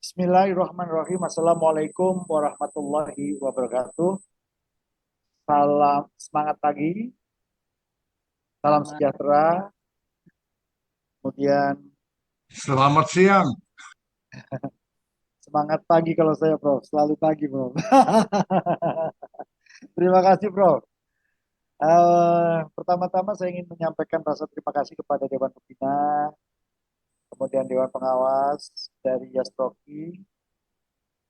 Bismillahirrahmanirrahim. Assalamualaikum warahmatullahi wabarakatuh. Salam semangat pagi, salam sejahtera. Kemudian Selamat siang. semangat pagi kalau saya, Prof. Selalu pagi, Prof. Terima kasih, Prof. Pertama-tama saya ingin menyampaikan rasa terima kasih kepada Dewan Pembina, kemudian Dewan Pengawas dari Yastroki,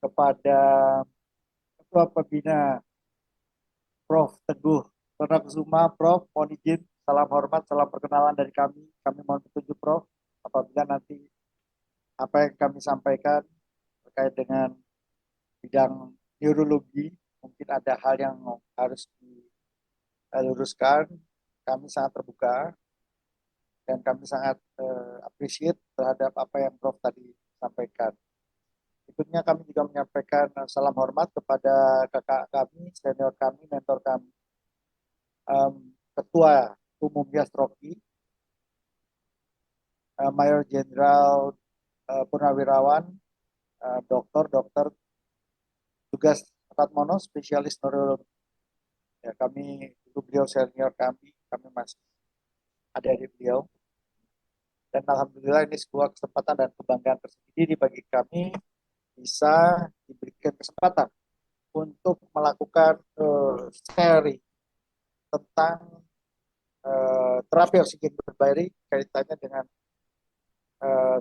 kepada Ketua Pembina Prof. Teguh Kusuma. Prof, mohon izin, salam hormat, salam perkenalan dari kami. Kami mohon petunjuk, Prof, apabila nanti apa yang kami sampaikan terkait dengan bidang neurologi, mungkin ada hal yang harus diluruskan. Kami sangat terbuka dan kami sangat appreciate terhadap apa yang Prof tadi sampaikan. Berikutnya kami juga menyampaikan salam hormat kepada kakak kami, senior kami, mentor kami, Ketua Umum Yastroki, Mayor Jenderal Purnawirawan, dokter tugas Ratmono, spesialis neurologi. Ya, kami, dulu beliau senior kami masih ada di beliau. Dan alhamdulillah ini sebuah kesempatan dan kebanggaan tersendiri bagi kami bisa diberikan kesempatan untuk melakukan sharing tentang terapi oksigen berbayar kaitannya dengan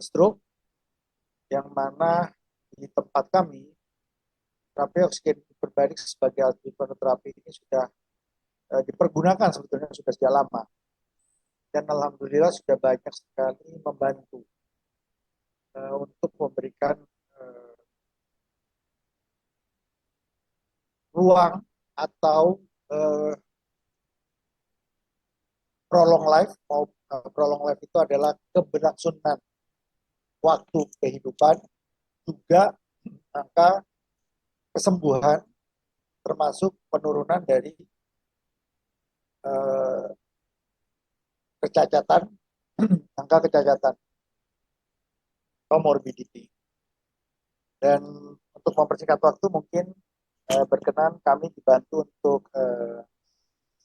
stroke, yang mana di tempat kami terapi oksigen berbayar sebagai alat terapi ini sudah dipergunakan sebetulnya sudah sejak lama, dan alhamdulillah sudah banyak sekali membantu untuk memberikan ruang atau uh, prolong life. Prolong life itu adalah keberlangsungan waktu kehidupan, juga angka kesembuhan, termasuk penurunan dari kecacatan, angka kecacatan, comorbidity. Dan untuk mempersingkat waktu, mungkin berkenan kami dibantu untuk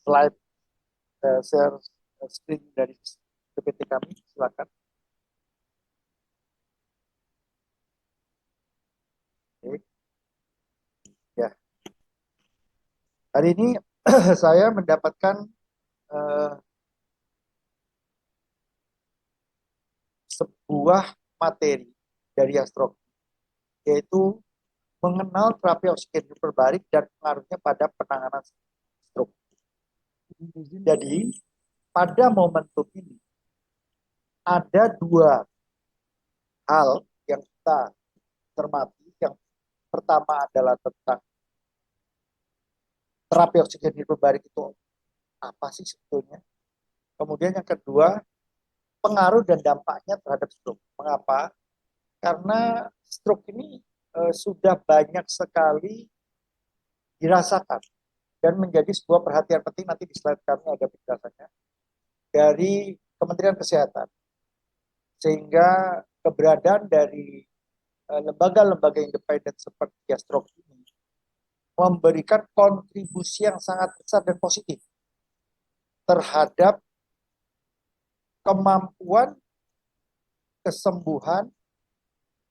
slide share screen dari PPT kami. Silakan. Oke. Ya. Hari ini saya mendapatkan sebuah materi dari Astro, yaitu mengenal terapi oksigen hiperbarik dan pengaruhnya pada penanganan stroke. Jadi, pada momentum ini ada dua hal yang kita cermati. Yang pertama adalah tentang terapi oksigen hiperbarik itu apa sih sebetulnya. Kemudian yang kedua, pengaruh dan dampaknya terhadap stroke. Mengapa? Karena stroke ini sudah banyak sekali dirasakan dan menjadi sebuah perhatian penting. Nanti di slide kami ada penjelasannya dari Kementerian Kesehatan, sehingga keberadaan dari lembaga-lembaga independen seperti Stroke ini memberikan kontribusi yang sangat besar dan positif terhadap kemampuan kesembuhan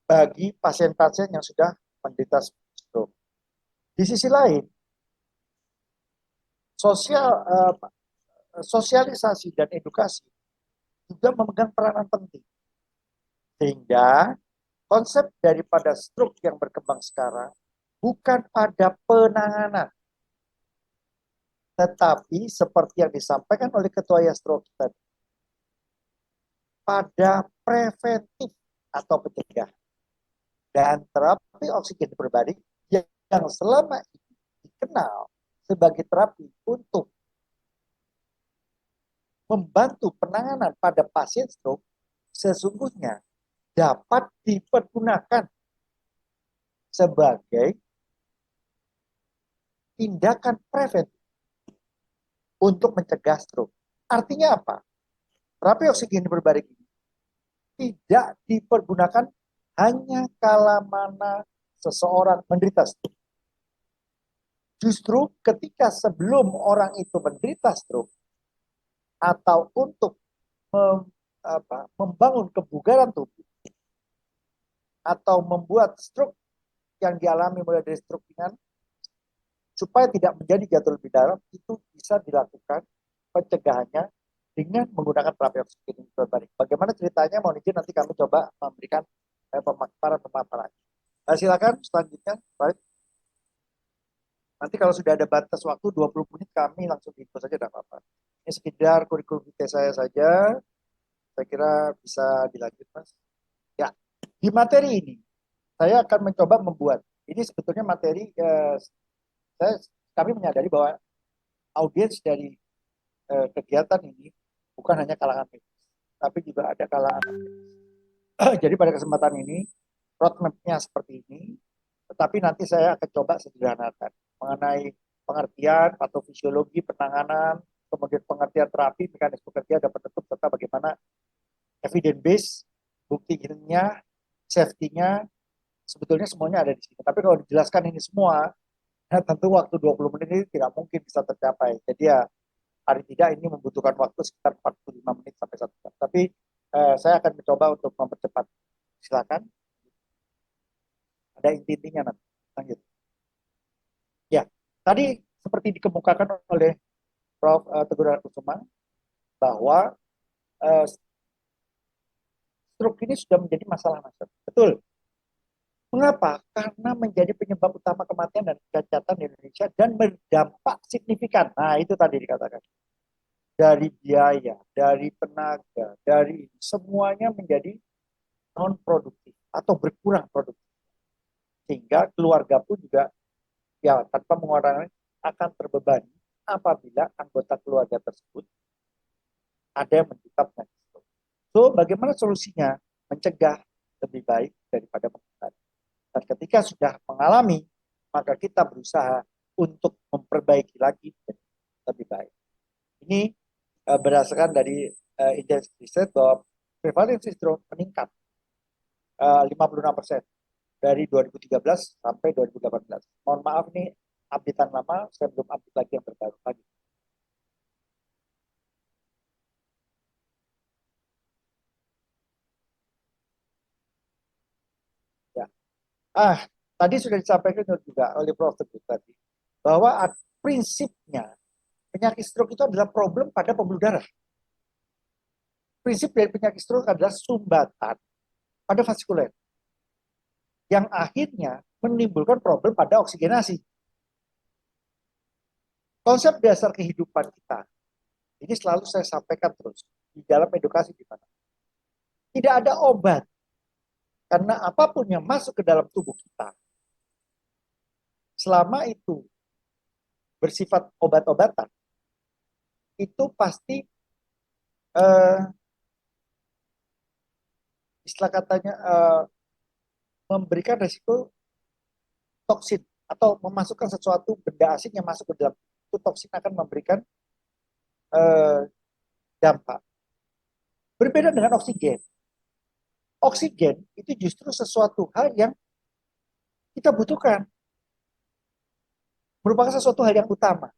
bagi pasien-pasien yang sudah menderita stroke. Di sisi lain, sosialisasi dan edukasi juga memegang peranan penting, sehingga konsep daripada stroke yang berkembang sekarang bukan pada penanganan, tetapi seperti yang disampaikan oleh Ketua Yastroki tadi, pada preventif atau pencegahan. Dan terapi oksigen berbalik yang selama ini dikenal sebagai terapi untuk membantu penanganan pada pasien stroke, sesungguhnya dapat dipergunakan sebagai tindakan preventif untuk mencegah stroke. Artinya apa? Terapi oksigen berbalik ini tidak dipergunakan hanya kala mana seseorang menderita stroke. Justru ketika sebelum orang itu menderita stroke atau untuk membangun kebugaran tubuh atau membuat stroke yang dialami mulai dari stroke ringan supaya tidak menjadi jatuh lebih dalam, itu bisa dilakukan pencegahannya dengan menggunakan terapi oksigen berbalik. Bagaimana ceritanya? Mohon izin nanti kami coba memberikan pemaparan. Silakan selanjutnya, baik. Nanti kalau sudah ada batas waktu 20 menit kami langsung info saja, tidak apa-apa. Ini sekedar kurikulum vitae saya saja. Saya kira bisa dilanjut, Mas. Ya, di materi ini saya akan mencoba membuat. Ini sebetulnya materi kami menyadari bahwa audiens dari kegiatan ini bukan hanya kalangan medis, tapi juga ada kalangan akademis. Jadi pada kesempatan ini roadmap-nya seperti ini, tetapi nanti saya akan coba sederhanakan mengenai pengertian patofisiologi penanganan, kemudian pengertian terapi, mekanisme kerja dan penutup, serta bagaimana evidence base, bukti ilmiah, safety-nya, sebetulnya semuanya ada di sini. Tapi kalau dijelaskan ini semua, ya tentu waktu 20 menit ini tidak mungkin bisa tercapai. Jadi ya paling tidak ini membutuhkan waktu sekitar 45 menit sampai 1 jam. Tapi saya akan mencoba untuk mempercepat. Silakan. Ada inti-intinya nanti. Lanjut. Ya, tadi seperti dikemukakan oleh Prof. Teguh Kusuma bahwa stroke ini sudah menjadi masalah nasional. Betul. Mengapa? Karena menjadi penyebab utama kematian dan kecacatan di Indonesia dan berdampak signifikan. Nah, itu tadi dikatakan. Dari biaya, dari tenaga, dari semuanya menjadi non produktif atau berkurang produktif, sehingga keluarga pun juga ya tanpa mengurangi akan terbebani apabila anggota keluarga tersebut ada yang menderita penyakit stroke. So bagaimana solusinya? Mencegah lebih baik daripada mengobati. Dan ketika sudah mengalami, maka kita berusaha untuk memperbaiki lagi lebih baik. Ini berdasarkan dari indeks riset bahwa prevalensi stroke meningkat 56% dari 2013 sampai 2018. Mohon maaf nih updatean lama, saya belum update lagi yang terbaru lagi. Ya. Tadi sudah disampaikan juga oleh Prof. Teguh tadi bahwa prinsipnya penyakit stroke itu adalah problem pada pembuluh darah. Prinsip dari penyakit stroke adalah sumbatan pada vaskuler yang akhirnya menimbulkan problem pada oksigenasi. Konsep dasar kehidupan kita ini selalu saya sampaikan terus di dalam edukasi di mana tidak ada obat, karena apapun yang masuk ke dalam tubuh kita selama itu bersifat obat-obatan itu pasti istilah katanya memberikan resiko toksin atau memasukkan sesuatu benda asing yang masuk ke dalam itu, toksin akan memberikan eh, dampak. Berbeda dengan oksigen. Oksigen itu justru sesuatu hal yang kita butuhkan, merupakan sesuatu hal yang utama.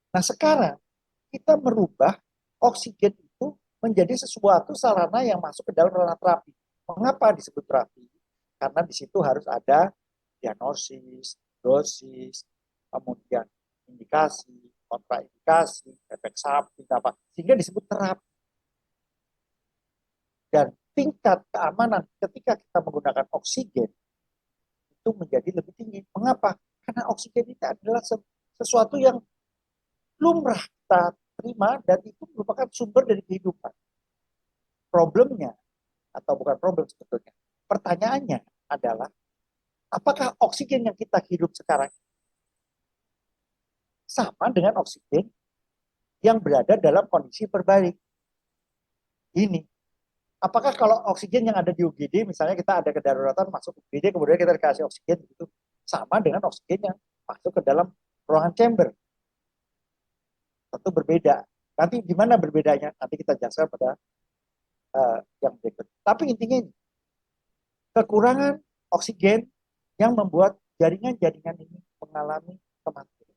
Nah sekarang kita merubah oksigen itu menjadi sesuatu sarana yang masuk ke dalam ranah terapi. Mengapa disebut terapi? Karena di situ harus ada diagnosis, dosis, kemudian indikasi, kontraindikasi, efek samping, apa, sehingga disebut terapi. Dan tingkat keamanan ketika kita menggunakan oksigen itu menjadi lebih tinggi. Mengapa? Karena oksigen itu adalah sesuatu yang lumrah kita terima dan itu merupakan sumber dari kehidupan. Problemnya, atau bukan problem sebetulnya, pertanyaannya adalah apakah oksigen yang kita hidup sekarang sama dengan oksigen yang berada dalam kondisi berbalik? Ini, apakah kalau oksigen yang ada di UGD, misalnya kita ada kedaruratan masuk UGD, kemudian kita dikasih oksigen itu sama dengan oksigen yang masuk ke dalam ruangan chamber? Tentu berbeda. Nanti di mana berbedanya? Nanti kita jelaskan pada yang berikut. Tapi intinya ini, kekurangan oksigen yang membuat jaringan-jaringan ini mengalami kematian.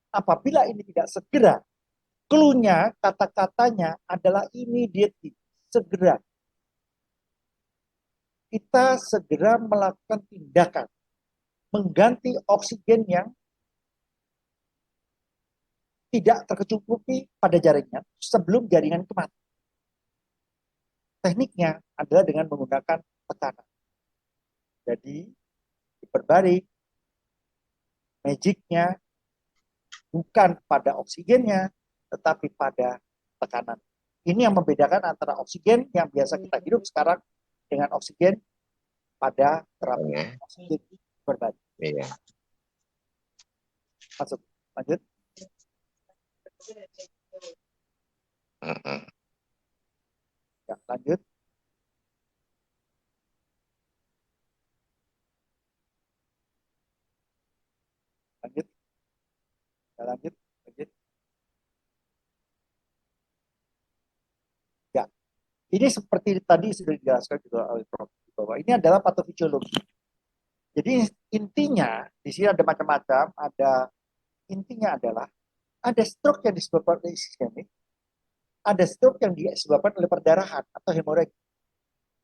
Apabila ini tidak segera, clue-nya, kata-katanya adalah immediately, segera. Kita segera melakukan tindakan, mengganti oksigen yang tidak tercukupi pada jaringan sebelum jaringan itu mati. Tekniknya adalah dengan menggunakan tekanan. Jadi, diperbalik, magicnya bukan pada oksigennya, tetapi pada tekanan. Ini yang membedakan antara oksigen yang biasa kita hidup sekarang dengan oksigen pada terapi oksigen berbalik. Iya. Masuk, lanjut. Ya, lanjut. Lanjut. Ya, lanjut. Lanjut. Ya, ini seperti tadi sudah dijelaskan juga oleh Prof. bahwa ini adalah patofisiologi. Jadi intinya di sini ada macam-macam. Ada intinya adalah ada stroke yang disebabkan oleh iskemik, ada stroke yang disebabkan oleh perdarahan atau hemoragi.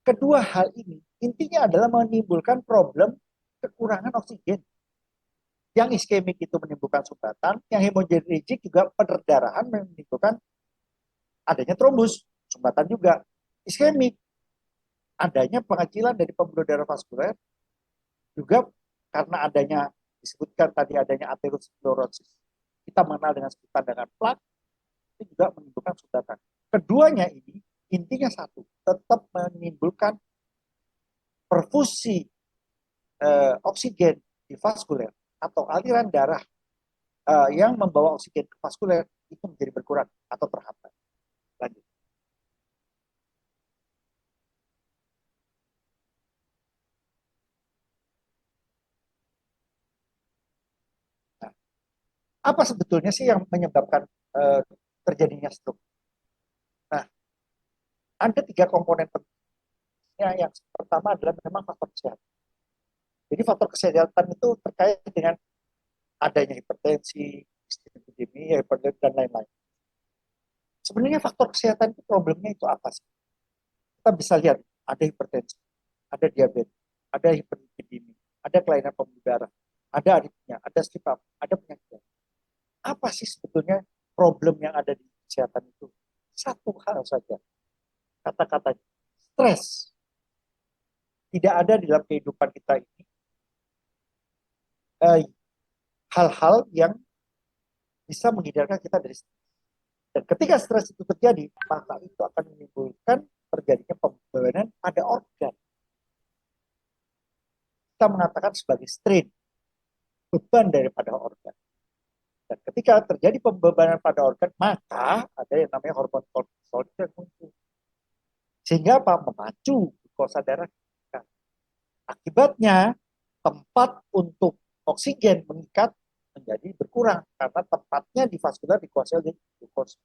Kedua hal ini intinya adalah menimbulkan problem kekurangan oksigen. Yang iskemik itu menimbulkan sumbatan, yang hemoragik juga perdarahan menimbulkan adanya trombus, sumbatan juga. Iskemik adanya pengecilan dari pembuluh darah vaskuler, juga karena adanya disebutkan tadi adanya aterosklerosis. Kita mengenal dengan sebutan dengan plak, itu juga menimbulkan sumbatan. Keduanya ini intinya satu, tetap menimbulkan perfusi oksigen di vaskuler atau aliran darah yang membawa oksigen ke vaskuler itu menjadi berkurang atau terhambat. Lanjut. Nah, apa sebetulnya sih yang menyebabkan terjadinya stroke? Nah, ada 3 komponen pentingnya. Yang pertama adalah memang faktor kesehatan. Jadi faktor kesehatan itu terkait dengan adanya hipertensi, dislipidemia, hipertensi, dan lain-lain. Sebenarnya faktor kesehatan itu problemnya itu apa sih? Kita bisa lihat ada hipertensi, ada diabetes, ada hiperlipidemia, ada kelainan pembuluh darah, ada aritmia, ada sleep apnea, ada penyakit. Apa sih sebetulnya problem yang ada di kesehatan itu? Satu hal saja, kata-katanya, stres. Tidak ada di dalam kehidupan kita ini hal-hal yang bisa menghindarkan kita dari stres. Dan ketika stres itu terjadi, maka itu akan menimbulkan terjadinya pembebanan pada organ. Kita mengatakan sebagai strain, beban daripada organ. Dan ketika terjadi pembebanan pada organ, maka ada yang namanya hormon kortisol yang muncul. Sehingga apa? Memacu glukosa darah kita. Akibatnya, tempat untuk oksigen mengikat menjadi berkurang karena tempatnya di vaskular dikuasai oleh glukosa.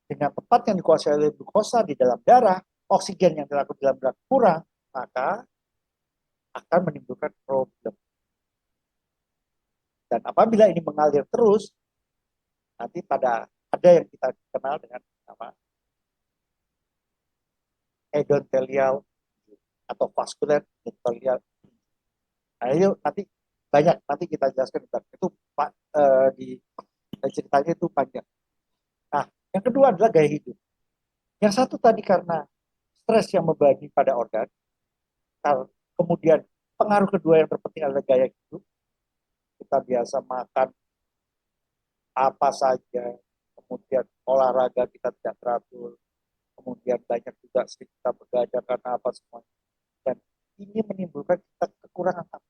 Dengan tempat yang dikuasai oleh glukosa di dalam darah, oksigen yang dilakukan di dalam darah kurang, maka akan menimbulkan problem. Dan apabila ini mengalir terus, nanti pada ada yang kita kenal dengan nama endothelial atau vascular endothelial. Nah, itu nanti banyak nanti kita jelaskan itu Pak di ceritanya itu panjang. Nah, yang kedua adalah gaya hidup. Yang satu tadi karena stres yang membebani pada organ, kemudian pengaruh kedua yang terpenting adalah gaya hidup. Kita biasa makan apa saja, kemudian olahraga kita tidak teratur, kemudian banyak juga sering kita begadang karena apa semuanya. Dan ini menimbulkan kita kekurangan apa?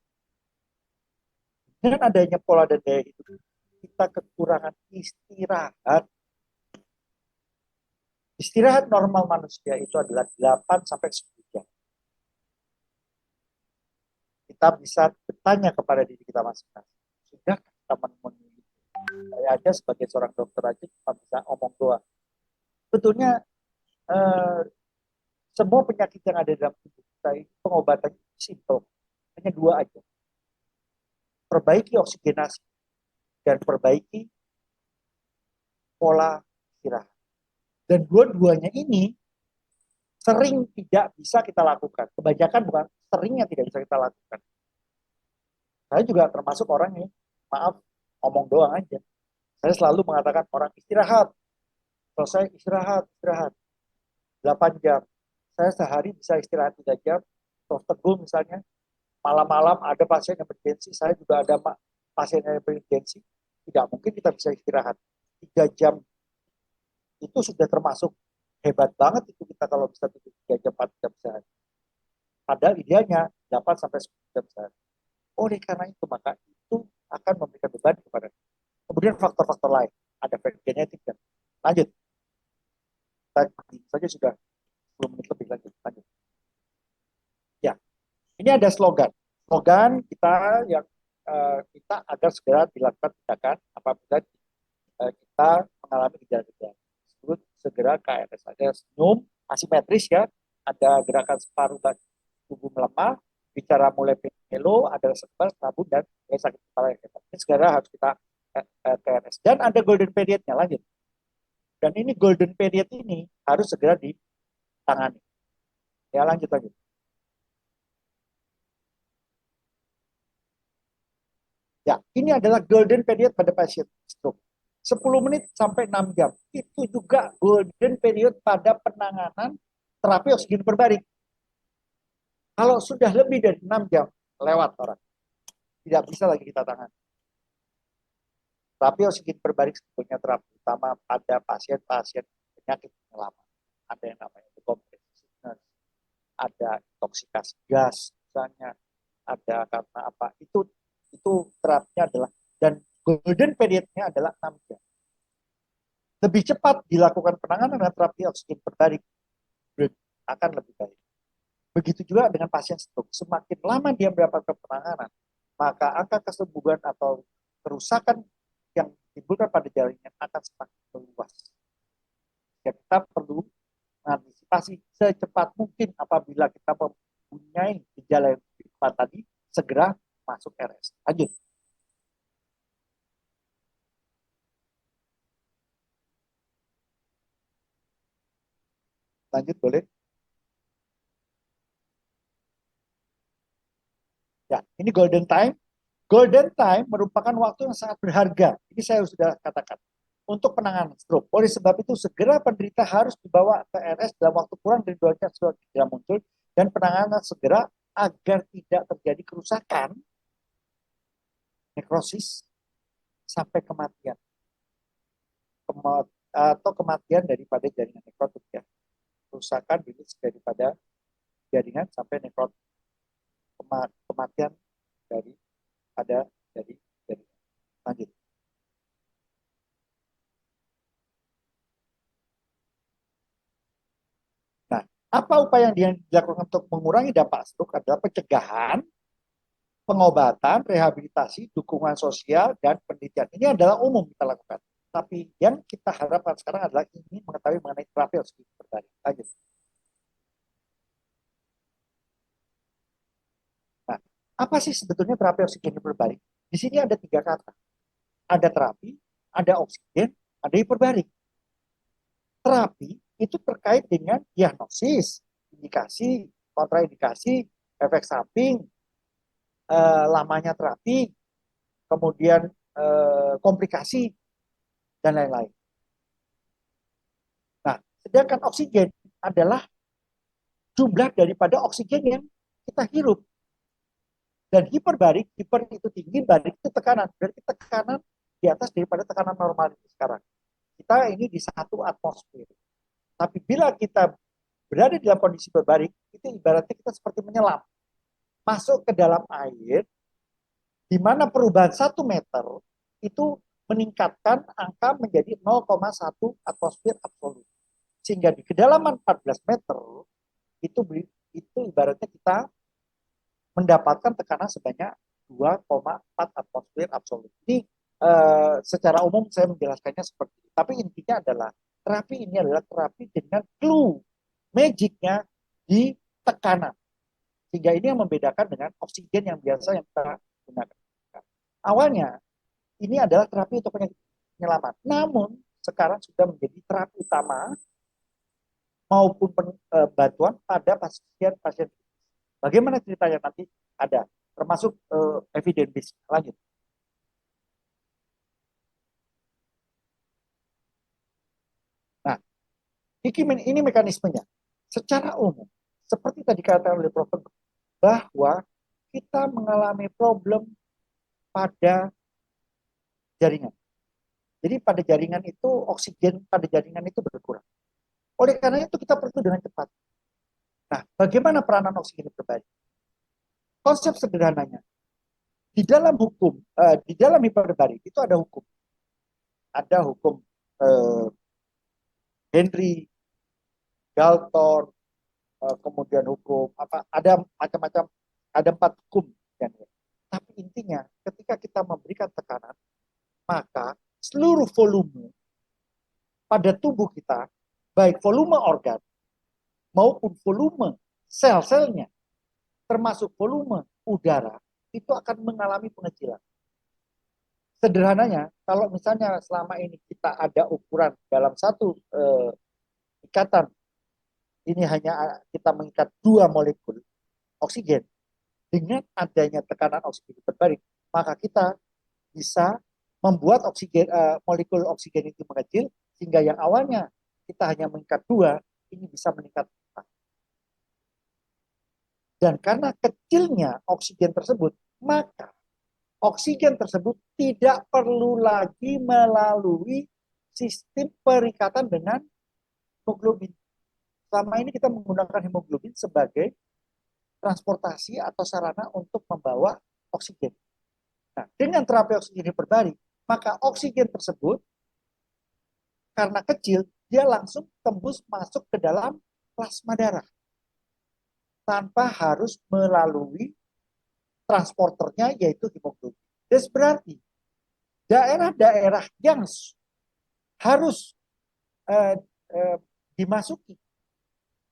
Dengan adanya pola dan gaya hidup, kita kekurangan istirahat. Istirahat normal manusia itu adalah 8 sampai 10 jam. Kita bisa bertanya kepada diri kita masing-masing. Sudah kita memenuhi? Saya aja sebagai seorang dokter aja cuma bisa omong doang. Betulnya semua penyakit yang ada dalam tubuh kita kita ini pengobatannya simpel, hanya dua aja. Perbaiki oksigenasi dan perbaiki pola istirahat. Dan dua-duanya ini sering tidak bisa kita lakukan. Kebanyakan bukan seringnya tidak bisa kita lakukan. Saya juga termasuk orang yang, maaf, ngomong doang aja. Saya selalu mengatakan orang istirahat, selesai istirahat, istirahat. 8 jam. Saya sehari bisa istirahat 3 jam. Terus teguh misalnya, malam-malam ada pasien yang bergensi, saya juga ada pasien yang bergensi. Tidak mungkin kita bisa istirahat. 3 jam itu sudah termasuk hebat banget itu kita kalau bisa tidur 3 jam, 4 jam sehari. Padahal idealnya 8 sampai 10 jam sehari. Oleh karena itu, maka itu akan memberikan beban kepada kita. Kemudian faktor-faktor lain, ada faktor genetik dan lanjut. Tadi saja sudah 10 menit lebih, lanjut. Ya, ini ada slogan. Slogan kita yang kita agar segera dilakukan tindakan apabila kita mengalami gejala-gejala. Disebut segera KRS. Ada senyum asimetris ya, ada gerakan separuh tubuh melemah, bicara mulai melo, ada sebal, rabun, dan sakit kepala yang hebat. Ini segera harus kita KRS. Dan ada golden period-nya, lanjut. Dan ini golden period ini harus segera ditangani. Ya, lanjut. Ya, ini adalah golden period pada pasien stroke. 10 menit sampai 6 jam. Itu juga golden period pada penanganan terapi oksigen berbaring. Kalau sudah lebih dari 6 jam, lewat orang. Tidak bisa lagi kita tangani. Terapi oksigen berbaring sebetulnya terapi utama pada pasien-pasien penyakit yang lama. Ada yang namanya decompression sickness, ada intoksikasi gas, misalnya, ada karena apa? Itu terapinya adalah, dan golden periodnya adalah 6 jam. Lebih cepat dilakukan penanganan dengan terapi oksigen berbaring akan lebih baik. Begitu juga dengan pasien stroke. Semakin lama dia mendapatkan penanganan, maka angka kesembuhan atau kerusakan yang ditimbulkan pada jaringan akan semakin meluas. Dan kita perlu mengantisipasi secepat mungkin apabila kita mempunyai gejala yang cepat tadi, segera masuk RS. Lanjut. Lanjut boleh. Ya, ini golden time. Golden time merupakan waktu yang sangat berharga. Ini saya sudah katakan untuk penanganan stroke. Oleh sebab itu segera penderita harus dibawa ke RS dalam waktu kurang dari 2 jam setelah segera muncul dan penanganan segera agar tidak terjadi kerusakan, nekrosis sampai kematian, atau kematian daripada jaringan nekrotik ya. Kerusakan daripada jaringan sampai nekrotik, kematian dari jaringan. Lanjut. Nah, apa upaya yang dilakukan untuk mengurangi dampak stroke adalah pencegahan, pengobatan, rehabilitasi, dukungan sosial, dan penelitian. Ini adalah umum kita lakukan. Tapi yang kita harapkan sekarang adalah ini mengetahui mengenai terapi oksigen berbaring. Lanjut. Nah, apa sih sebetulnya terapi oksigen berbaring? Di sini ada 3 kata. Ada terapi, ada oksigen, ada hiperbarik. Terapi itu terkait dengan diagnosis, indikasi, kontraindikasi, efek samping, lamanya terapi, kemudian komplikasi, dan lain-lain. Nah, sedangkan oksigen adalah jumlah daripada oksigen yang kita hirup. Dan hiperbarik, hiper itu tinggi, barik itu tekanan. Berarti tekanan di atas daripada tekanan normal ini sekarang. Kita ini di 1 atmosfer. Tapi bila kita berada dalam kondisi berbaring, itu ibaratnya kita seperti menyelam. Masuk ke dalam air, di mana perubahan 1 meter itu meningkatkan angka menjadi 0,1 atmosfer absolut. Sehingga di kedalaman 14 meter, itu ibaratnya kita mendapatkan tekanan sebanyak 2,4 atmosfer absolut. Ini secara umum saya menjelaskannya seperti itu. Tapi intinya adalah terapi ini adalah terapi dengan clue magicnya di tekanan. Sehingga ini yang membedakan dengan oksigen yang biasa yang kita gunakan. Awalnya ini adalah terapi untuk penyelamat. Namun sekarang sudah menjadi terapi utama maupun bantuan pada pasien-pasien. Bagaimana ceritanya nanti ada, termasuk evidence base. Lanjut. Nah, ini mekanismenya. Secara umum, seperti tadi kata oleh Prof. bahwa kita mengalami problem pada jaringan. Jadi pada jaringan itu oksigen pada jaringan itu berkurang. Oleh karena itu kita perlu dengan cepat. Nah, bagaimana peranan oksigen berbagi? Konsep sederhananya, di dalam hukum, di dalam hiperbarik itu ada hukum. Ada hukum Henry, Galton, kemudian hukum apa? Ada macam-macam, ada 4 hukum. Tapi intinya, ketika kita memberikan tekanan, maka seluruh volume pada tubuh kita, baik volume organ maupun volume sel-selnya, termasuk volume udara, itu akan mengalami pengecilan. Sederhananya, kalau misalnya selama ini kita ada ukuran dalam satu ikatan, ini hanya kita mengikat 2 molekul oksigen, dengan adanya tekanan oksigen berbalik, maka kita bisa membuat molekul oksigen itu mengecil, sehingga yang awalnya kita hanya mengikat 2, ini bisa meningkat 4. Dan karena kecilnya oksigen tersebut, maka oksigen tersebut tidak perlu lagi melalui sistem perikatan dengan hemoglobin. Selama ini kita menggunakan hemoglobin sebagai transportasi atau sarana untuk membawa oksigen. Nah, dengan terapi oksigen hiperbari, maka oksigen tersebut karena kecil, dia langsung tembus masuk ke dalam plasma darah tanpa harus melalui transporternya yaitu hemoglobin. Dan berarti daerah-daerah yang harus eh, eh, dimasuki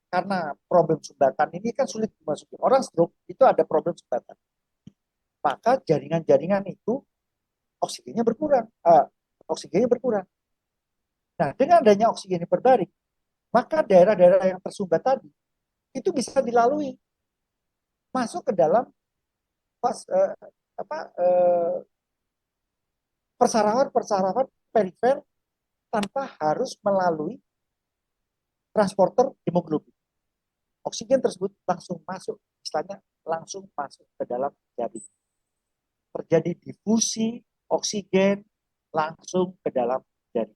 karena problem sumbatan ini kan sulit dimasuki. Orang stroke itu ada problem sumbatan. Maka jaringan-jaringan itu oksigennya berkurang. Oksigennya berkurang. Nah, dengan adanya oksigen hiperbarik, maka daerah-daerah yang tersumbat tadi itu bisa dilalui masuk ke dalam pas, persarapan perifer tanpa harus melalui transporter hemoglobin. Oksigen tersebut langsung masuk, istilahnya langsung masuk ke dalam jaring. Terjadi difusi oksigen langsung ke dalam jaring.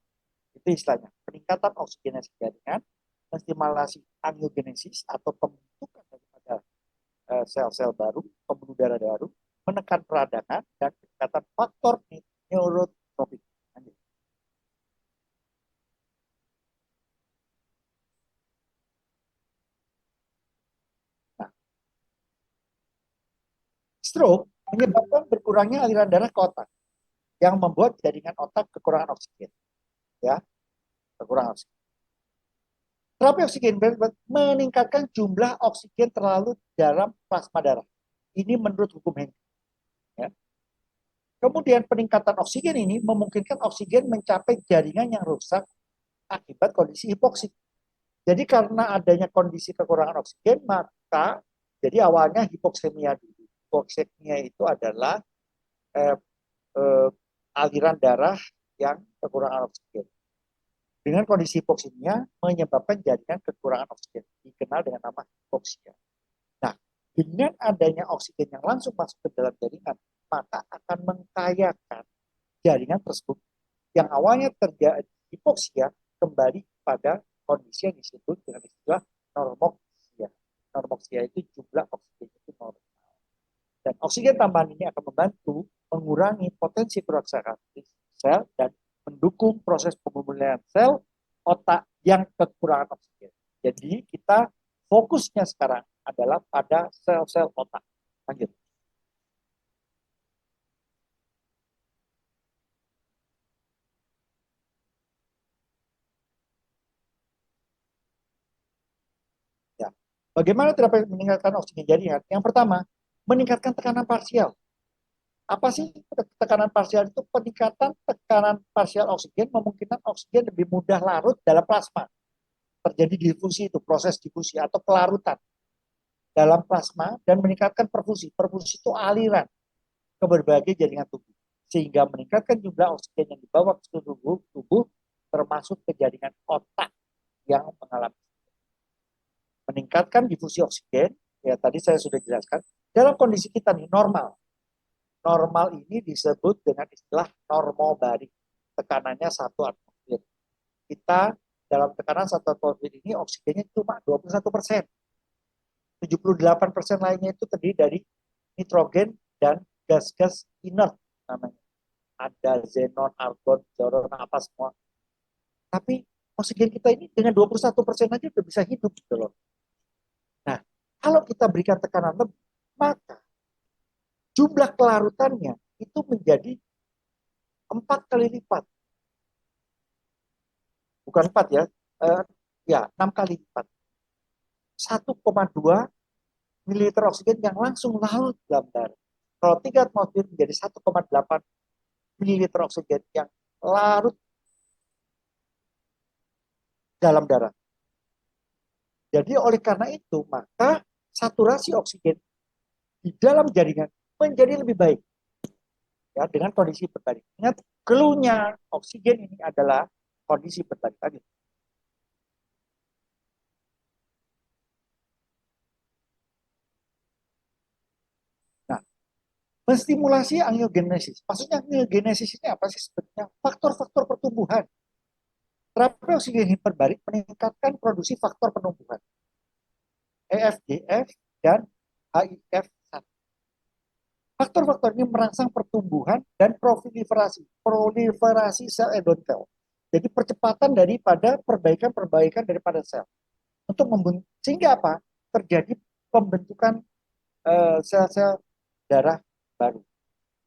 Itu istilahnya peningkatan oksigenasi jaringan, stimulasi angiogenesis atau pembentukan daripada sel-sel baru, pembuluh darah baru, menekan peradangan dan peningkatan faktor neurotropik. Nah, stroke menyebabkan berkurangnya aliran darah ke otak yang membuat jaringan otak kekurangan oksigen. Ya, kekurangan oksigen. Terapi oksigen meningkatkan jumlah oksigen terlalu dalam plasma darah. Ini menurut hukum Henry. Ya. Kemudian peningkatan oksigen ini memungkinkan oksigen mencapai jaringan yang rusak akibat kondisi hipoksit. Jadi karena adanya kondisi kekurangan oksigen, maka jadi awalnya hipoksemia dulu. Hipoksemia itu adalah eh, aliran darah yang kekurangan oksigen. Dengan kondisi hipoksemia menyebabkan jaringan kekurangan oksigen, dikenal dengan nama hipoksia. Nah, dengan adanya oksigen yang langsung masuk ke dalam jaringan, maka akan mengkayakan jaringan tersebut yang awalnya terjadi hipoksia kembali pada kondisi yang disebut dengan istilah normoksia. Normoksia itu jumlah oksigen itu normal. Dan oksigen tambahan ini akan membantu mengurangi potensi kerusakan sel dan mendukung proses pemulihan sel otak yang kekurangan oksigen. Jadi kita fokusnya sekarang adalah pada sel-sel otak. Lanjut. Ya. Bagaimana terapi meningkatkan oksigen jaringan? Yang pertama, meningkatkan tekanan parsial. Apa sih tekanan parsial itu? Peningkatan tekanan parsial oksigen memungkinkan oksigen lebih mudah larut dalam plasma. Terjadi difusi itu, proses difusi atau kelarutan dalam plasma dan meningkatkan perfusi. Perfusi itu aliran ke berbagai jaringan tubuh sehingga meningkatkan jumlah oksigen yang dibawa ke seluruh tubuh termasuk ke jaringan otak yang mengalami meningkatkan difusi oksigen. Ya tadi saya sudah jelaskan dalam kondisi kita nih normal. Normal ini disebut dengan istilah normobari. Tekanannya 1 atmosfer. Kita dalam tekanan 1 atmosfer ini oksigennya cuma 21%. 78% lainnya itu terdiri dari nitrogen dan gas-gas inert namanya. Ada xenon, argon, boron, apa semua. Tapi oksigen kita ini dengan 21% aja udah bisa hidup gitu loh. Nah, kalau kita berikan tekanan lebih, maka jumlah kelarutannya itu menjadi 4 kali lipat. Bukan 4 ya, ya 6 kali lipat. 1,2 mililiter oksigen yang langsung larut dalam darah. Kalau 3 atmosfer menjadi 1,8 mililiter oksigen yang larut dalam darah. Jadi oleh karena itu, maka saturasi oksigen di dalam jaringan menjadi lebih baik ya dengan kondisi berbalik. Ingat, keluhnya oksigen ini adalah kondisi berbalik tadi. Nah, menstimulasi angiogenesis. Maksudnya angiogenesis ini apa sih sebetulnya? Faktor-faktor pertumbuhan. Terapi oksigen hiperbarik meningkatkan produksi faktor penumbuhan. EFGF dan HIF1. Faktor-faktor ini merangsang pertumbuhan dan proliferasi sel endotel. Jadi percepatan daripada perbaikan-perbaikan daripada sel. Untuk sehingga apa? Terjadi pembentukan sel-sel darah baru.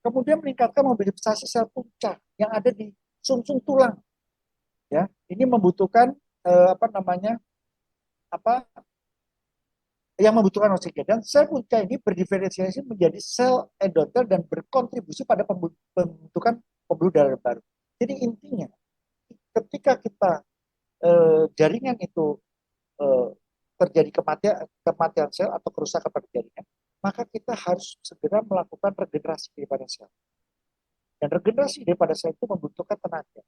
Kemudian meningkatkan mobilisasi sel puncak yang ada di sumsum tulang. Ya, ini membutuhkan apa namanya? Apa yang membutuhkan oksigen dan sel punca ini berdiferensiasi menjadi sel endotel dan berkontribusi pada pembentukan pembuluh darah baru. Jadi intinya ketika kita jaringan itu eh, terjadi kematian sel atau kerusakan pada jaringan, maka kita harus segera melakukan regenerasi daripada sel. Dan regenerasi daripada sel itu membutuhkan tenaga.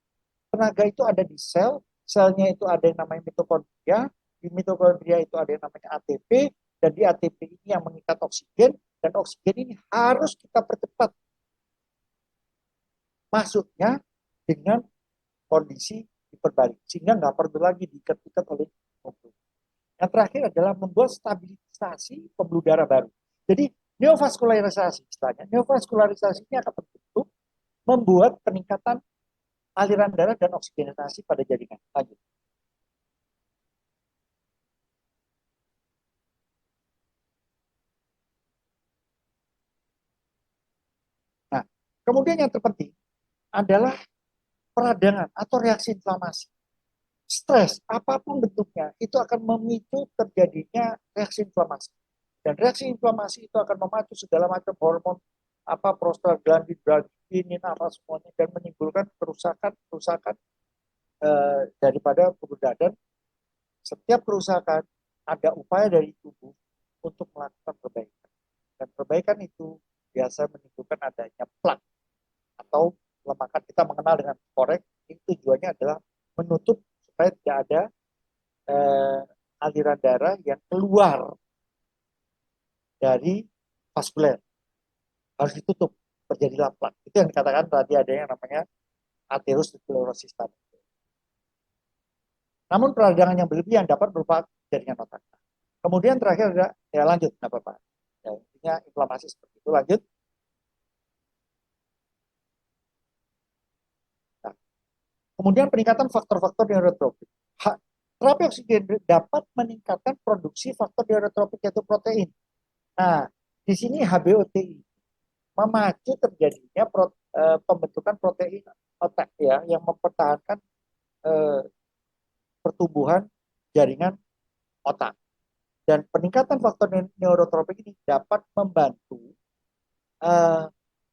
Tenaga itu ada di sel, selnya itu ada yang namanya mitokondria, di mitokondria itu ada yang namanya ATP, dan di ATP ini yang mengikat oksigen, dan oksigen ini harus kita percepat masuknya dengan kondisi hiperbalik, sehingga nggak perlu lagi diikat-ikat oleh oksigen. Yang terakhir adalah membuat stabilisasi pembuluh darah baru. Jadi neovaskularisasi istilahnya, neovaskularisasi ini akan terbentuk membuat peningkatan aliran darah dan oksigenasi pada jaringan. Lanjut. Nah, kemudian yang terpenting adalah peradangan atau reaksi inflamasi. Stres, apapun bentuknya, itu akan memicu terjadinya reaksi inflamasi. Dan reaksi inflamasi itu akan memacu segala macam hormon, apa prostaglandin, braginin, apa semuanya, dan menimbulkan kerusakan daripada pembuluh darah. Dan setiap kerusakan ada upaya dari tubuh untuk melakukan perbaikan. Dan perbaikan itu biasa menimbulkan adanya plak atau kelemahan. Kita mengenal dengan korek, ini tujuannya adalah menutup supaya tidak ada aliran darah yang keluar dari vaskuler. Harus ditutup, terjadilah plak. Itu yang dikatakan tadi ada yang namanya aterosklerosis tadi. Namun peradangan yang berlebihan dapat berupa jaringan otak. Kemudian terakhir ada, ya lanjut, nggak apa-apa. Ya, intinya inflamasi seperti itu. Lanjut. Nah, kemudian peningkatan faktor-faktor neurotropik. Terapi oksigen dapat meningkatkan produksi faktor neurotropik yaitu protein. Nah, di sini HBOTI memacu terjadinya pembentukan protein otak ya yang mempertahankan eh, pertumbuhan jaringan otak. Dan peningkatan faktor neurotropik ini dapat membantu uh,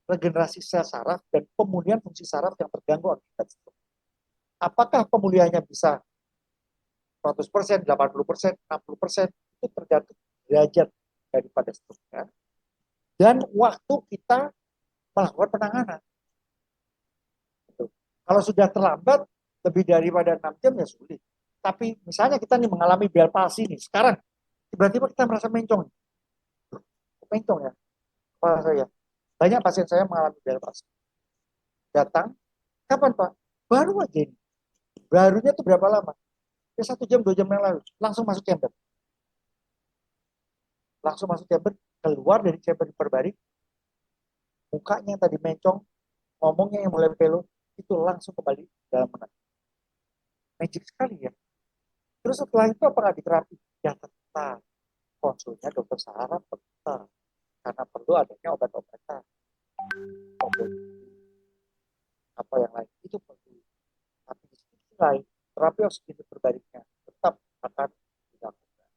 regenerasi sel saraf dan pemulihan fungsi saraf yang terganggu akibat stroke. Apakah pemulihannya bisa 100%, 80%, 60%, itu tergantung derajat daripada stroke-nya dan waktu kita melakukan penanganan. Gitu. Kalau sudah terlambat lebih daripada 6 jam ya sulit. Tapi misalnya kita nih mengalami Bell palsy nih sekarang, tiba-tiba kita merasa mencong. Mencong ya, kepala saya. Banyak pasien saya mengalami Bell palsy. Datang, kapan Pak? Baru aja ini. Barunya tuh berapa lama? Ya 1 jam, 2 jam yang lalu. Langsung masuk chamber. Langsung masuk chamber, keluar dari chamber diperbarik, mukanya yang tadi mencong, ngomongnya yang mulai pelo, itu langsung kembali dalam menang. Magic sekali ya. Terus setelah itu apakah diterapi? Ya tetap. Konsulnya dokter saraf tetap. Karena perlu adanya obat-obatan. Obat apa yang lain. Itu perlu. Tapi di sisi lain, terapi oksigen terbaliknya tetap akan dilakukan.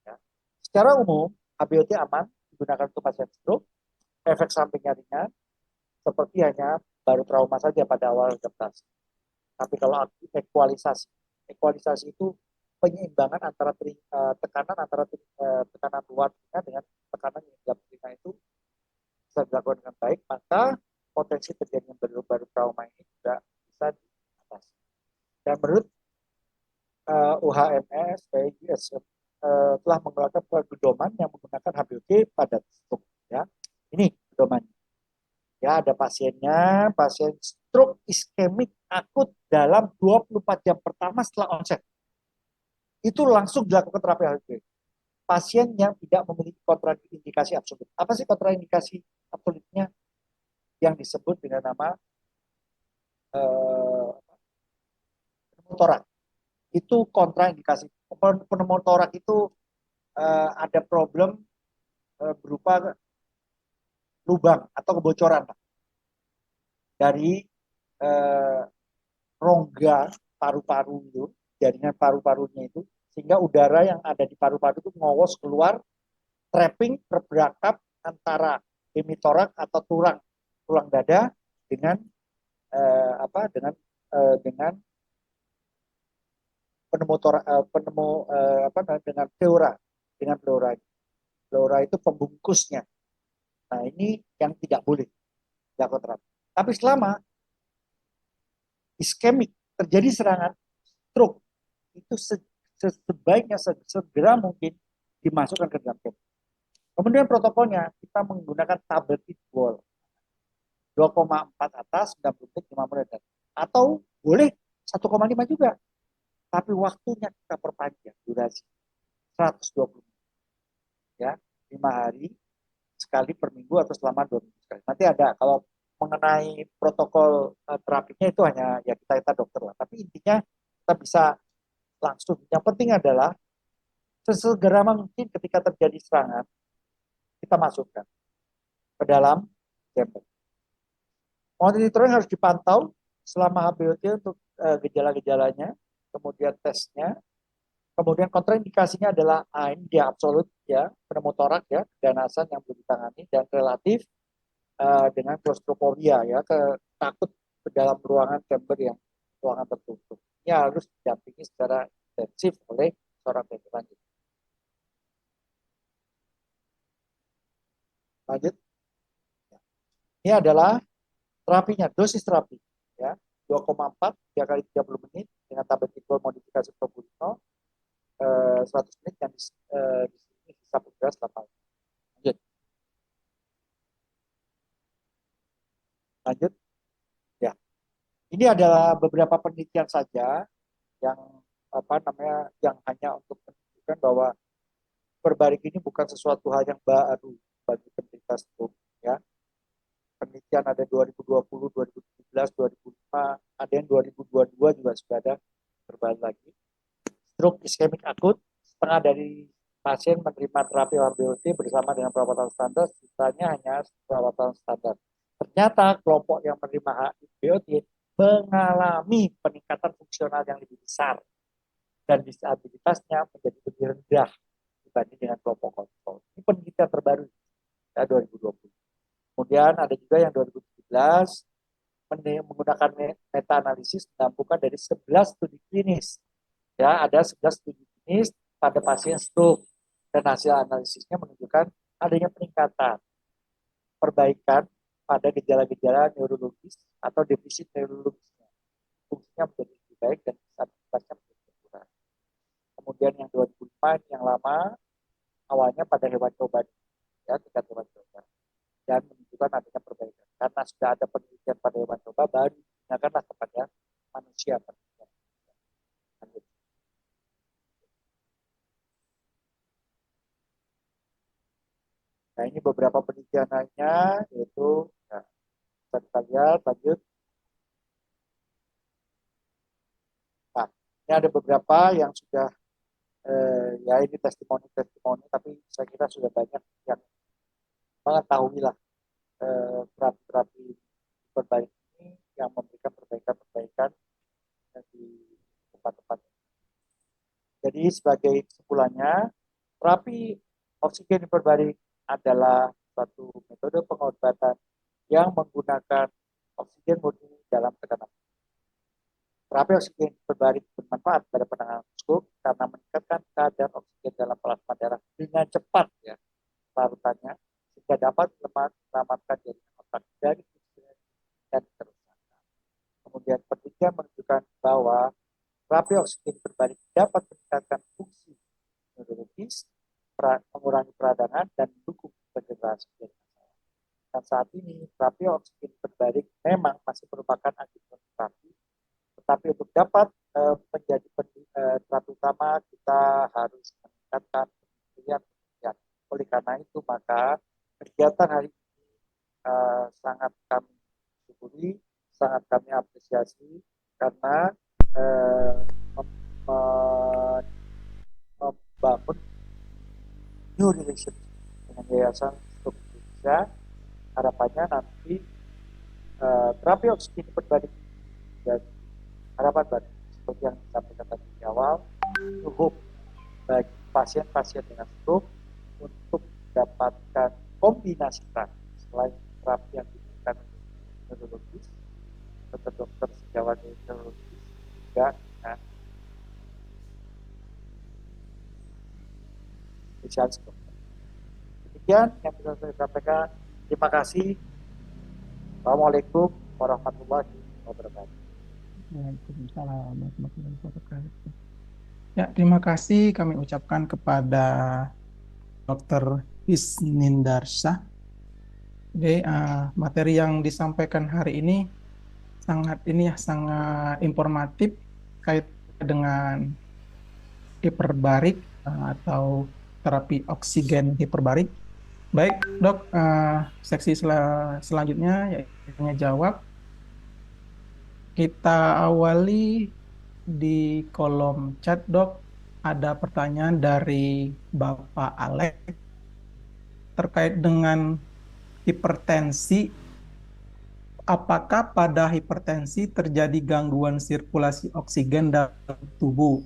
Ya. Secara umum, HBOT aman digunakan untuk pasien stroke. Efek sampingnya ringan, seperti hanya baru trauma saja pada awal adaptasi. Tapi kalau ekualisasi, ekualisasi itu penyimbangan antara tekanan antara tekanan luar dengan tekanan yang dalam telinga itu bisa dilakukan dengan baik, maka potensi terjadinya baru trauma ini juga bisa diatasi. Dan menurut UHMS, telah mengeluarkan pedoman yang menggunakan HBOG pada stroke. Ya, ini pedomannya. Ya, ada pasiennya, pasien stroke iskemik akut dalam 24 jam pertama setelah onset. Itu langsung dilakukan terapi HBOG. Pasien yang tidak memiliki kontraindikasi absolut. Apa sih kontraindikasi absolutnya? Yang disebut dengan nama pneumotorak. Itu kontraindikasi. Pneumotorak itu ada problem berupa lubang atau kebocoran dari eh, rongga paru-paru itu, jaringan paru-parunya itu, sehingga udara yang ada di paru-paru itu ngowos keluar, trapping berberakap antara hemitorak atau tulang tulang dada dengan dengan pneumotorak dengan pleura, dengan pleura. Pleura itu pembungkusnya. Nah, ini yang tidak boleh dilakukan. Tapi selama iskemik terjadi serangan stroke, itu sebaiknya segera mungkin dimasukkan ke dalam kamar. Kemudian protokolnya kita menggunakan tablet wall 2,4 atas 90 menit 5 menit atau boleh 1,5 juga, tapi waktunya kita perpanjang durasi 120 menit ya, 5 hari sekali per minggu atau selama 2 minggu sekali. Nanti ada kalau mengenai protokol terapinya itu hanya ya kita dokter lah, tapi intinya kita bisa langsung. Yang penting adalah sesegera mungkin ketika terjadi serangan kita masukkan ke dalam chamber. Monitoring harus dipantau selama HBOT untuk gejala-gejalanya, kemudian tesnya, kemudian kontraindikasinya adalah ini dia absolut ya, pneumotorak ya, keganasan yang belum ditangani dan relatif dengan claustrophobia ya, takut ke dalam ruangan chamber yang ruangan tertutup. Ini harus didampingi secara intensif oleh seorang dokter. Lanjut. Ini adalah terapinya, dosis terapi ya. 2,4 3 kali 30 menit dengan tablet equal modifikasi Probulino 100 menit yang di sini bisa bergerak 8. Lanjut. Lanjut. Ya. Ini adalah beberapa penelitian saja yang yang hanya untuk menunjukkan bahwa berbaring ini bukan sesuatu hal yang baru bagi penderita stroke ya. Penelitian ada 2020, 2017, 2005, ada yang 2022 juga sudah ada berbalik lagi. Stroke iskemik akut, setengah dari pasien menerima terapi HBOT bersama dengan perawatan standar, sisanya hanya perawatan standar. Ternyata kelompok yang menerima HBOT mengalami peningkatan fungsional yang lebih besar dan disabilitasnya menjadi lebih rendah dibanding dengan kelompok kontrol. Ini penelitian terbaru ya 2020. Kemudian ada juga yang 2017 menggunakan meta-analisis menggabungkan dari 11 studi klinis. Ya, ada 11 studi klinis pada pasien stroke dan hasil analisisnya menunjukkan adanya peningkatan perbaikan pada gejala-gejala neurologis atau defisit neurologisnya. Fungsinya menjadi lebih baik dan aktivitasnya menjadi berkurang. Kemudian yang 2005 yang lama awalnya pada hewan coba ya tingkat hewan coba dan menunjukkan adanya perbaikan. Karena sudah ada penelitian pada hewan coba baru digunakanlah kepada manusia. Nah ini beberapa penelitian lainnya yaitu nah, kita lihat lanjut. Nah ini ada beberapa yang sudah ya ini testimoni tapi saya kira sudah banyak yang mengetahui lah terapi-terapi perbaikan ini yang memberikan perbaikan-perbaikan di tempat-tempat. Jadi sebagai kesimpulannya, terapi oksigen hiperbarik adalah suatu metode pengobatan yang menggunakan oksigen murni dalam tekanan. Terapi oksigen hiperbarik bermanfaat pada penanganan stroke karena meningkatkan kadar oksigen dalam plasma darah dengan cepat ya larutannya sehingga dapat menyelamatkan jaringan otak dari kecemasan dan kerusakan. Kemudian penelitian menunjukkan bahwa terapi oksigen hiperbarik dapat meningkatkan fungsi neurologis, mengurangi peradangan, dan mendukung regenerasi jaringan. Dan saat ini terapi oksigen hiperbarik memang masih merupakan antiterapi, tetapi untuk dapat menjadi terapi utama kita harus meningkatkan penelitian. Oleh karena itu maka kegiatan hari ini sangat kami syukuri, sangat kami apresiasi karena membangun new relationship dengan Yayasan Stroke Indonesia. Harapannya nanti terapi oksigen hiperbarik dan harapan baru seperti yang disampaikan tadi di awal, new hope bagi pasien-pasien dengan stroke untuk mendapatkan kombinasi terapi selain terapi yang diberikan neurologis, dokter sejawat neurologis juga dengan spesialis dokter. Demikian yang bisa saya sampaikan. Terima kasih. Assalamualaikum warahmatullahi wabarakatuh. Waalaikumsalam warahmatullahi wabarakatuh. Ya, terima kasih kami ucapkan kepada Dr. Hisnindarsyah. Jadi materi yang disampaikan hari ini sangat informatif kait dengan hiperbarik atau terapi oksigen hiperbarik. Baik, Dok, seksi selanjutnya yaitu jawab. Kita awali di kolom chat, Dok. Ada pertanyaan dari Bapak Alex terkait dengan hipertensi. Apakah pada hipertensi terjadi gangguan sirkulasi oksigen dalam tubuh?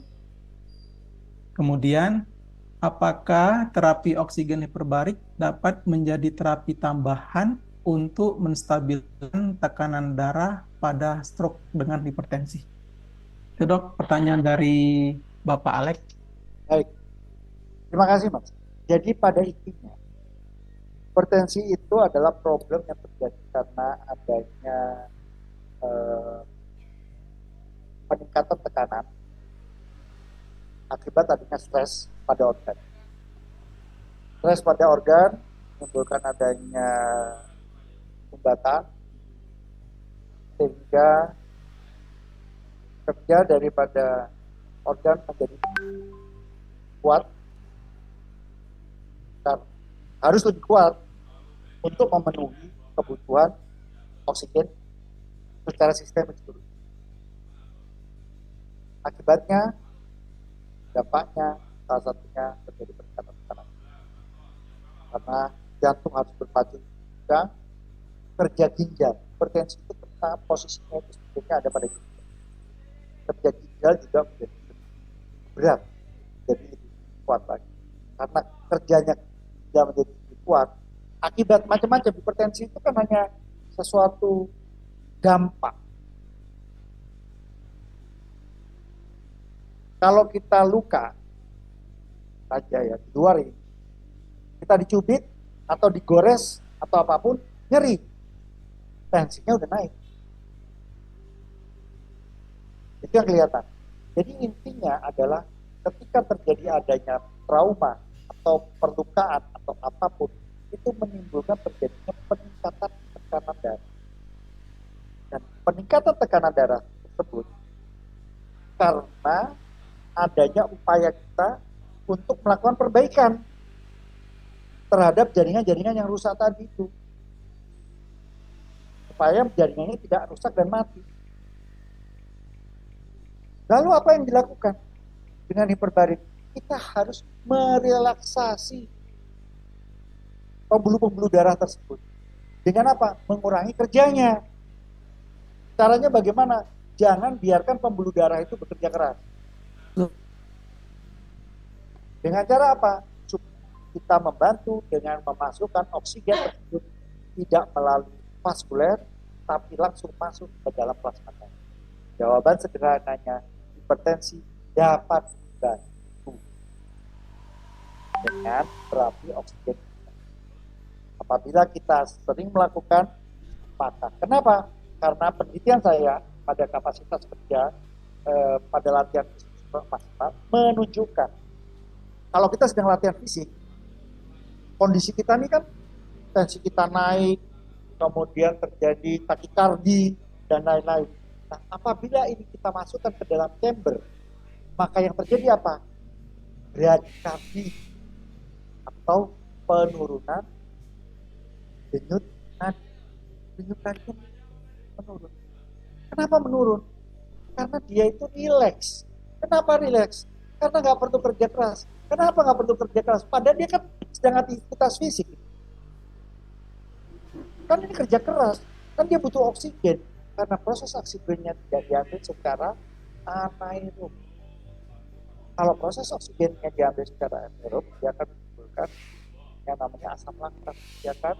Kemudian, apakah terapi oksigen hiperbarik dapat menjadi terapi tambahan untuk menstabilkan tekanan darah pada stroke dengan hipertensi? Itu, Dok, pertanyaan dari Bapak Alex. Baik, terima kasih Mas. Jadi pada intinya, hipertensi itu adalah problem yang terjadi karena adanya peningkatan tekanan akibat adanya stres pada organ. Stres pada organ menimbulkan adanya sumbatan sehingga kerja daripada organ menjadi kuat dan harus lebih kuat untuk memenuhi kebutuhan oksigen secara sistemis. Akibatnya, dampaknya salah satunya terjadi peningkatan tekanan karena jantung harus berpacu juga, kerja ginjal. Hipertensi itu karena posisinya itu sebetulnya ada pada ginjal. Kerja ginjal juga menjadi berat, jadi lebih kuat lagi. karena kerjanya tidak menjadi kuat, akibat macam-macam. Hipertensi itu kan hanya sesuatu dampak. Kalau kita luka saja ya di luar ini, kita dicubit atau digores atau apapun, nyeri, tensinya udah naik. Itu yang kelihatan. Jadi intinya adalah ketika terjadi adanya trauma atau perlukaan atau apapun, itu menimbulkan terjadinya peningkatan tekanan darah. Dan peningkatan tekanan darah tersebut karena adanya upaya kita untuk melakukan perbaikan terhadap jaringan-jaringan yang rusak tadi itu, supaya jaringannya tidak rusak dan mati. Lalu apa yang dilakukan dengan hiperbarik? Kita harus merelaksasi pembuluh-pembuluh darah tersebut. Dengan apa? Mengurangi kerjanya. Caranya bagaimana? Jangan biarkan pembuluh darah itu bekerja keras. Dengan cara apa? Kita membantu dengan memasukkan oksigen tersebut tidak melalui vaskuler, tapi langsung masuk ke dalam plasma darah. Jawaban sederhananya, hipertensi dapat dibantu dengan terapi oksigen. Apabila kita sering melakukan, maka kenapa? Karena penelitian saya pada kapasitas kerja pada latihan maksimal menunjukkan kalau kita sedang latihan fisik, kondisi kita ini kan tensi kita naik, kemudian terjadi takikardi dan lain-lain. Nah, apabila ini kita masukkan ke dalam chamber, maka yang terjadi apa? Bradikardi atau penurunan denyut nadi. Denyut nadi menurun. Kenapa menurun? Karena dia itu rileks. Kenapa rileks? Karena nggak perlu kerja keras. Kenapa nggak perlu kerja keras? Padahal dia kan sedang aktivitas fisik. Kan ini kerja keras. Kan dia butuh oksigen. Karena proses oksigennya tidak diambil secara anaerob. Kalau proses oksigennya diambil secara anaerob, dia akan menimbulkan yang namanya asam laktat. Dia akan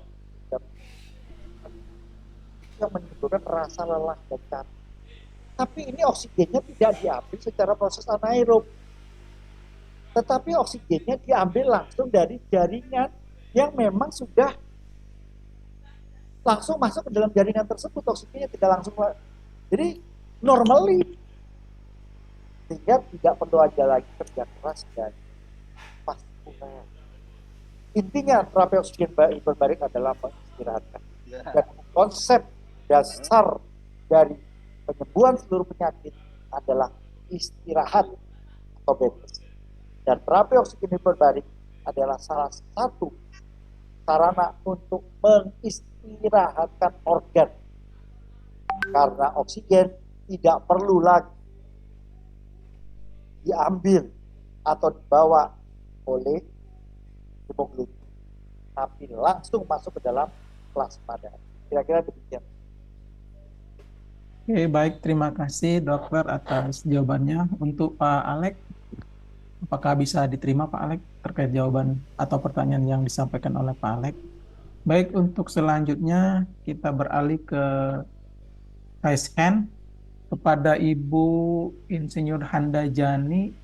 yang menimbulkan rasa lelah dan capek. Tapi ini oksigennya tidak diambil secara proses anaerob. Tetapi oksigennya diambil langsung dari jaringan yang memang sudah langsung masuk ke dalam jaringan tersebut. Oksigennya tidak langsung. Jadi normally, sehingga tidak perlu ada lagi kerja keras dan vaskuler. Intinya terapi oksigen hiperbarik adalah mengistirahatkan. Dan konsep dasar dari penyembuhan seluruh penyakit adalah istirahat atau bed rest. Dan terapi oksigen hiperbarik adalah salah satu sarana untuk mengistirahatkan organ. Karena oksigen tidak perlu lagi diambil atau dibawa oleh hemoglobin, tapi langsung masuk ke dalam plasma darah. Kira-kira demikian. Oke, baik. Terima kasih dokter atas jawabannya. Untuk Pak Alek, apakah bisa diterima Pak Alek terkait jawaban atau pertanyaan yang disampaikan oleh Pak Alek? Baik, untuk selanjutnya kita beralih ke raise hand kepada Ibu Insinyur Handa Jani.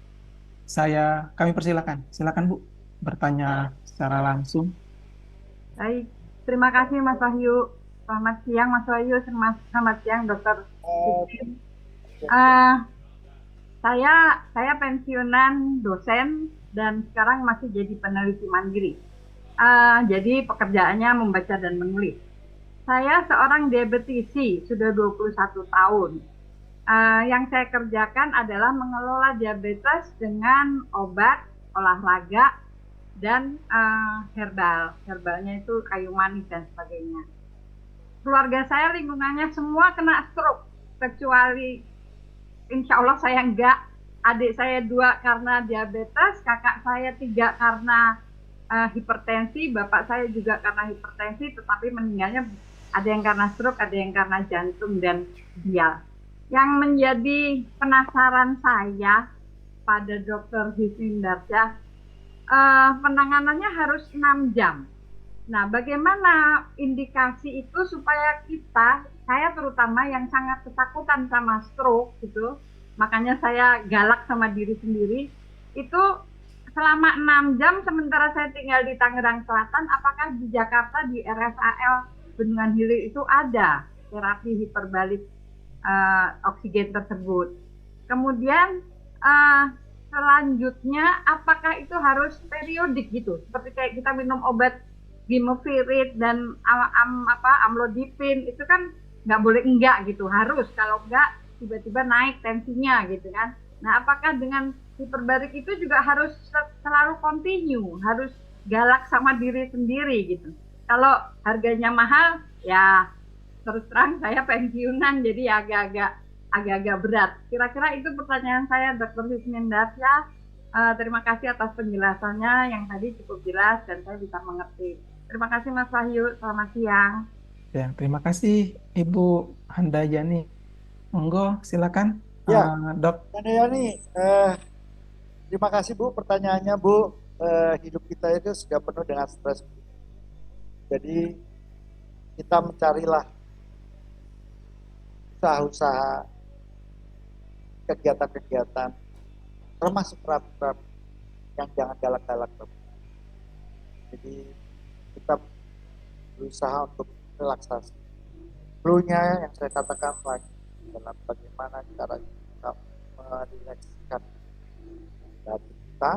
Kami persilakan. Silakan Bu, bertanya secara langsung. Baik, terima kasih Mas Wahyu. Selamat siang Mas Wahyu, selamat siang Dokter. Saya pensiunan dosen dan sekarang masih jadi peneliti mandiri. Jadi pekerjaannya membaca dan menulis. Saya seorang diabetisi, sudah 21 tahun. Yang saya kerjakan adalah mengelola diabetes dengan obat, olahraga, dan herbal. Herbalnya itu kayu manis dan sebagainya. Keluarga saya lingkungannya semua kena stroke, kecuali insya Allah saya enggak. Adik saya 2 karena diabetes, kakak saya 3 karena hipertensi, bapak saya juga karena hipertensi, tetapi meninggalnya ada yang karena stroke, ada yang karena jantung dan ginjal. Yang menjadi penasaran saya pada Dr. Hisni Darsyah, penanganannya harus 6 jam. Nah, bagaimana indikasi itu supaya saya terutama yang sangat ketakutan sama stroke gitu, makanya saya galak sama diri sendiri, itu selama 6 jam sementara saya tinggal di Tangerang Selatan, apakah di Jakarta di RSAL Bendungan Hilir itu ada terapi hiperbalik oksigen tersebut? Kemudian selanjutnya apakah itu harus periodik gitu, seperti kayak kita minum obat Gimovit dan amlodipin itu kan nggak boleh enggak gitu, harus, kalau enggak tiba-tiba naik tensinya gitu kan. Nah, apakah dengan hiperbarik itu juga harus selalu continue, harus galak sama diri sendiri gitu? Kalau harganya mahal, ya terus terang saya pensiunan, jadi agak-agak berat. Kira-kira itu pertanyaan saya, Dr. Husnin Dasya. Terima kasih atas penjelasannya yang tadi cukup jelas dan saya bisa mengerti. Terima kasih Mas Wahyu, selamat siang. Ya, terima kasih Ibu Handayani. Monggo, silakan, Ya, Dok. Yani, terima kasih Bu pertanyaannya Bu. Hidup kita itu sudah penuh dengan stres. Jadi kita mencarilah usaha-usaha, kegiatan-kegiatan, termasuk terapi-terapi yang jangan galak-galak. Jadi kita berusaha untuk relaksasi. Perlunya yang saya katakan lagi dalam bagaimana cara kita merilekskan dari kita,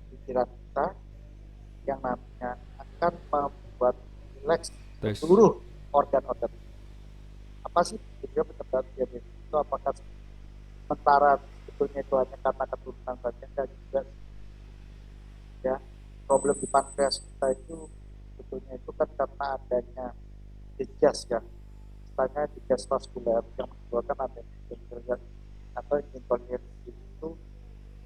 pikiran kita, yang namanya akan membuat rileks seluruh organ-organ. Apa sih tujuan penyebab diabetes itu? Apakah sementara sebetulnya itu hanya karena keturunan saja? Enggak juga. Ya, problem di pankreas kita itu sebetulnya itu kan karena adanya dejas ya, misalnya dejas vaskuler yang menyebabkan adanya atau intoleransi itu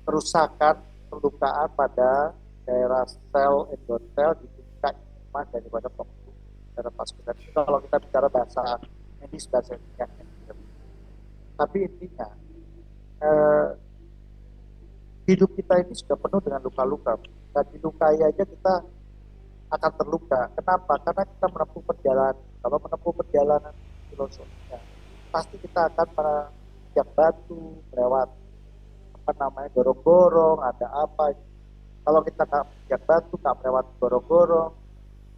kerusakan, perlukaan pada daerah sel endotel di tingkat iman daripada pembuluh darah vaskuler. Itu kalau kita bicara bahasa medis, bahasa ilmiahnya. Tapi intinya hidup kita ini sudah penuh dengan luka-luka, dan dilukai aja kita akan terluka. Kenapa? Karena kita menempuh perjalanan. Kalau menempuh perjalanan filosofinya, pasti kita akan menginjak batu, melewati gorong-gorong, ada apa. Kalau kita nggak menginjak batu, nggak melewati gorong-gorong,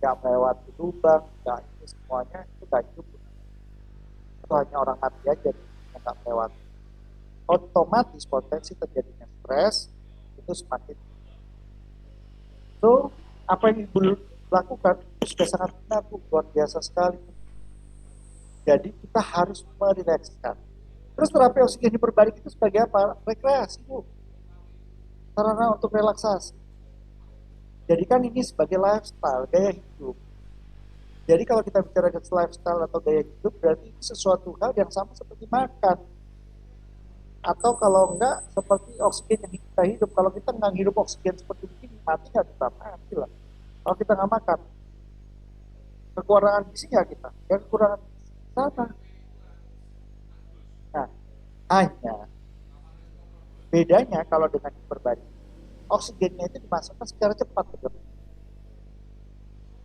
nggak melewati lubang, nggak, itu semuanya itu nggak hidup. Itu hanya orang mati aja yang nggak melewati. Otomatis potensi terjadinya stres itu semakin. So, apa yang Ibu lakukan itu sudah sangat benar, luar biasa sekali. Jadi kita harus merilekskan. Terus terapi oksigen hiperbarik itu sebagai apa? Rekreasi, Bu. Sarana untuk relaksasi. Jadi kan ini sebagai lifestyle, gaya hidup. Jadi kalau kita bicara lifestyle atau gaya hidup, berarti itu sesuatu hal yang sama seperti makan. Atau kalau enggak, seperti oksigen yang kita hidup. Kalau kita nggak hidup oksigen seperti ini, mati nggak kita? Mati lah. Kalau kita nggak makan, kekurangan gizi nggak kita? Ya kekurangan sama. Nah, hanya bedanya kalau dengan hiperbarik, oksigennya itu dimasukkan secara cepat. Betul?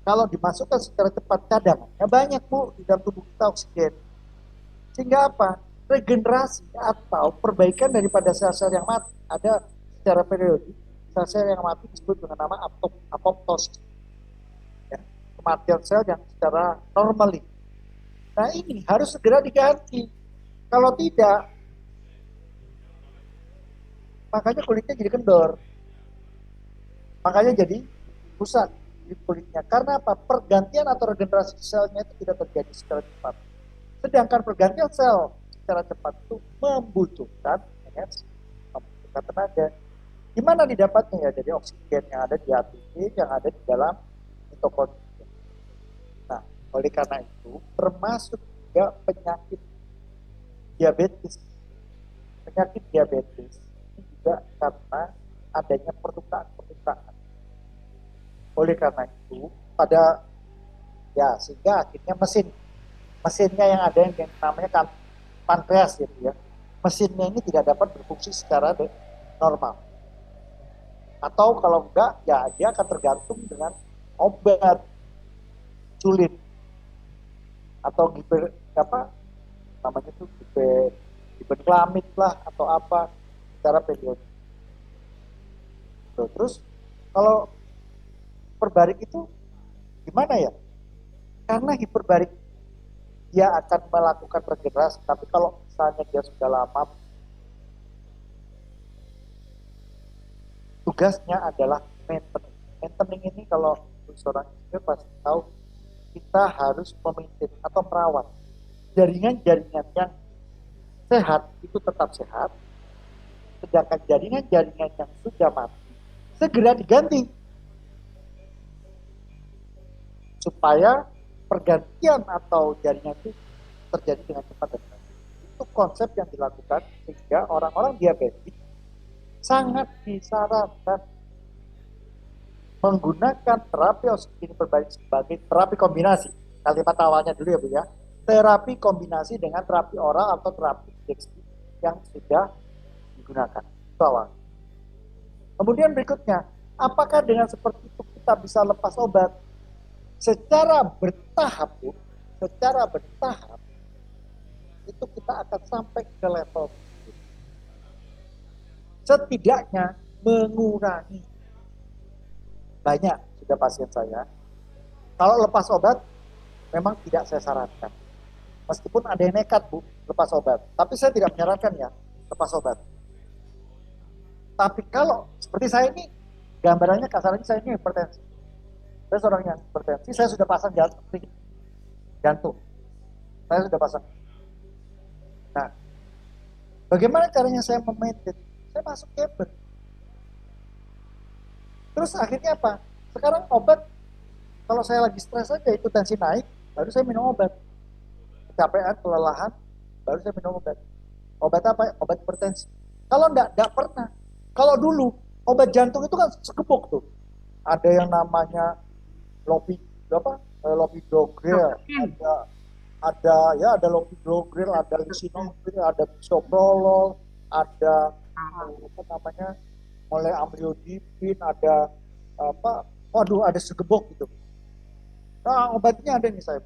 Kalau dimasukkan secara cepat, cadangannya banyak, Bu, di dalam tubuh kita oksigen. Sehingga apa? Regenerasi atau perbaikan daripada sel-sel yang mati ada secara periodik. Sel-sel yang mati disebut dengan nama apoptosis, ya, kematian sel yang secara normally. Nah, ini harus segera diganti. Kalau tidak, makanya kulitnya jadi kendor, makanya jadi rusak di kulitnya. Karena apa? Pergantian atau regenerasi selnya itu tidak terjadi secara cepat. Sedangkan pergantian sel secara cepat itu membutuhkan energi, membutuhkan tenaga. Gimana didapatnya? Ya dari oksigen yang ada di ATP, yang ada di dalam mitokondria. Nah, oleh karena itu termasuk juga penyakit diabetes. Penyakit diabetes ini juga karena adanya pertukaan. Oleh karena itu sehingga akhirnya mesinnya yang ada yang namanya pankreas gitu ya, mesinnya ini tidak dapat berfungsi secara normal. Atau kalau enggak, ya dia akan tergantung dengan obat sulit atau apa namanya tuh giberclamid lah atau apa secara periodik. Terus kalau hiperbarik itu gimana ya? Karena hiperbarik dia akan melakukan regenerasi, tapi kalau misalnya dia sudah lama, tugasnya adalah maintenance. Maintenance ini kalau seorang engineer pasti tahu, kita harus memaintain atau merawat jaringan-jaringan yang sehat itu tetap sehat, sedangkan jaringan-jaringan yang sudah mati segera diganti supaya pergantian atau jaringan itu terjadi dengan cepat dan baik. Itu konsep yang dilakukan sehingga orang-orang diabetes sangat disarankan menggunakan terapi oksigen hiperbarik sebagai terapi kombinasi. Kalimat awalnya dulu ya Bu ya. Terapi kombinasi dengan terapi oral atau terapi injeksi yang sudah digunakan. Itu awal. Kemudian berikutnya, apakah dengan seperti itu kita bisa lepas obat? Secara bertahap Bu, secara bertahap itu kita akan sampai ke level itu. Setidaknya mengurangi. Banyak sudah pasien saya. Kalau lepas obat, memang tidak saya sarankan. Meskipun ada yang nekat Bu, lepas obat. Tapi saya tidak menyarankan ya, lepas obat. Tapi kalau seperti saya ini, gambarannya kasarnya saya ini hipertensi. Saya seorang yang hipertensi, saya sudah pasang jantung. Saya sudah pasang. Nah, bagaimana caranya saya memaintain? Saya masuk cabinet. Terus akhirnya apa? Sekarang obat, kalau saya lagi stres saja itu tensi naik, baru saya minum obat. Kecapean, kelelahan, baru saya minum obat. Obat apa? Obat hipertensi. Kalau enggak pernah. Kalau dulu, obat jantung itu kan sekepuk tuh. Ada yang namanya lopidogrel, ada lopidogrel, ada lisinopril, ada bisoprolol, ada apa namanya, mulai amlodipin, ada ada segebok gitu. Nah, obatnya ada nih saya.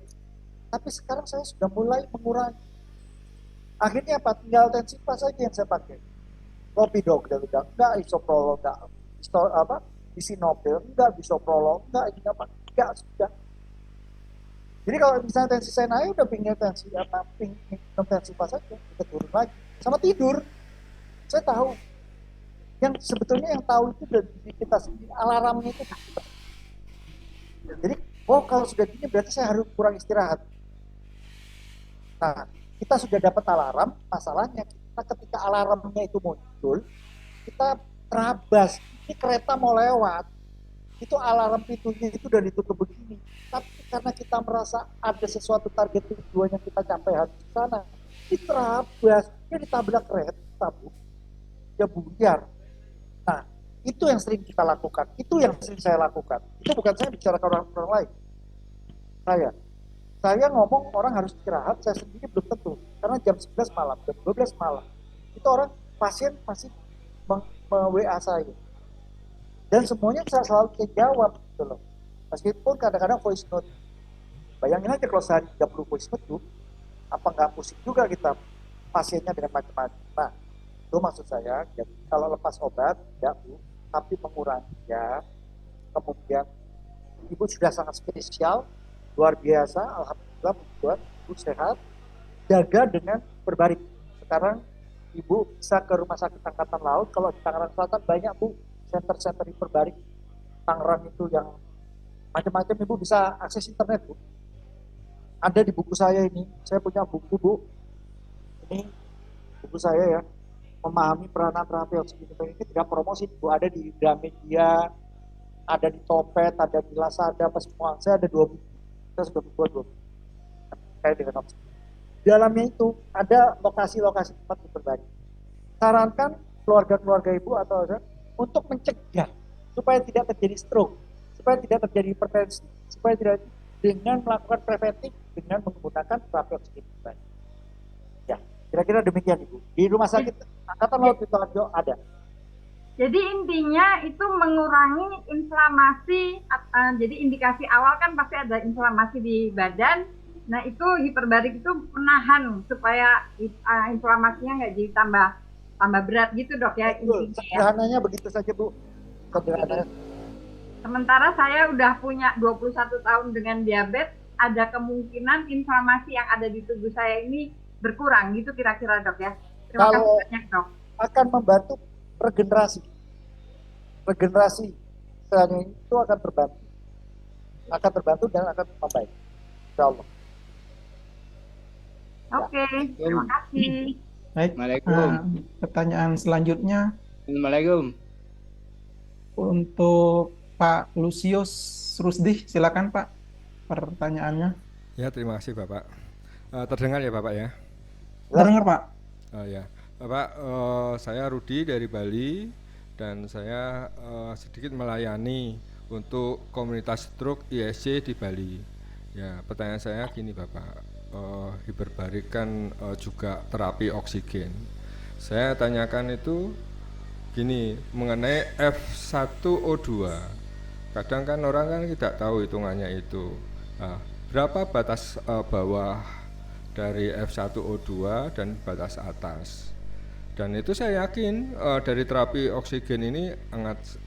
Tapi sekarang saya sudah mulai mengurangi. Akhirnya apa? Tinggal tensipa saja yang saya pakai. Lopidogrel udah enggak, isoprolol enggak, lisinopril enggak, bisoprolol enggak, ini apa? Enggak, sudah. Jadi kalau misalnya tensi saya naik, udah pingin tensipa saja, kita turun lagi. Sama tidur. Saya tahu. Yang sebetulnya yang tahu itu dari diri kita sendiri, alarmnya itu kita. Jadi, kalau sudah gini berarti saya harus kurang istirahat. Nah, kita sudah dapat alarm, masalahnya kita ketika alarmnya itu muncul, kita terabas, ini kereta mau lewat, itu alarm pintunya itu udah ditutup begini. Tapi karena kita merasa ada sesuatu target tujuan yang kita capai harus ke sana, diterabas, dia ditabrak kereta, Bu. Dia buyar. Nah, itu yang sering kita lakukan. Itu yang sering saya lakukan. Itu bukan saya bicara ke orang lain. Saya ngomong orang harus istirahat, saya sendiri belum tentu. Karena jam 11 malam, jam 12 malam, itu orang pasien masih WA saya. Dan semuanya saya selalu jawab gitu loh. Meskipun kadang-kadang voice note. Bayangin aja kalau sehari 30 voice note tuh, apa nggak pusing juga kita pasiennya dengan macam-macam. Nah, itu maksud saya, jadi kalau lepas obat, tidak Bu, tapi mengurangi ya. Kemudian Ibu sudah sangat spesial, luar biasa, alhamdulillah membuat Ibu sehat, jaga dengan berbaring. Sekarang Ibu bisa ke Rumah Sakit Angkatan Laut, kalau di Tangerang Selatan banyak Bu, center-center hiperbarik. Tangerang itu yang macam-macam, Ibu bisa akses internet Bu. Ada di buku saya ini, saya punya buku Bu, ini buku saya ya, memahami peranan terapi oksigen hiperbarik. Ini tidak promosi Bu, ada di Gramedia, ada di Topet, ada di Lazada, apa semua. Saya ada 2 buku, saya sudah buat 2 buku terkait dengan oksigen. Di dalamnya itu ada lokasi-lokasi tempat hiperbarik. Sarankan keluarga-keluarga Ibu atau untuk mencegah supaya tidak terjadi stroke, supaya tidak terjadi hipertensi, supaya tidak, dengan melakukan preventif dengan menggunakan terapi oksigen hiperbarik. Ya, kira-kira demikian Ibu. Di Rumah Sakit Angkatan Laut Sidoarjo ada. Jadi intinya itu mengurangi inflamasi. Jadi indikasi awal kan pasti ada inflamasi di badan. Nah itu hiperbarik itu menahan supaya inflamasinya nggak jadi tambah berat gitu dok ya Betul, intinya ya. sederhananya begitu saja Bu. Sederhananya. Sementara saya udah punya 21 tahun dengan diabetes, ada kemungkinan inflamasi yang ada di tubuh saya ini berkurang gitu kira-kira dok ya. Terima kasih Kalau banyak dok. akan membantu regenerasi selnya itu akan terbantu dan akan membaik, insya Allah. Oke, terima kasih. Baik, Assalamualaikum. pertanyaan selanjutnya Assalamualaikum. untuk Pak Lusius Rusdi, silakan Pak pertanyaannya. Ya, terima kasih Bapak. Terdengar ya Bapak ya? Terdengar Pak? Ya, Bapak, saya Rudi dari Bali dan saya sedikit melayani untuk komunitas stroke ISC di Bali. Ya, pertanyaan saya gini Bapak, hiperbarik kan juga terapi oksigen. Saya tanyakan itu gini mengenai F1O2. Kadang kan orang kan tidak tahu hitungannya itu. Nah, berapa batas bawah dari F1O2 dan batas atas? Dan itu saya yakin dari terapi oksigen ini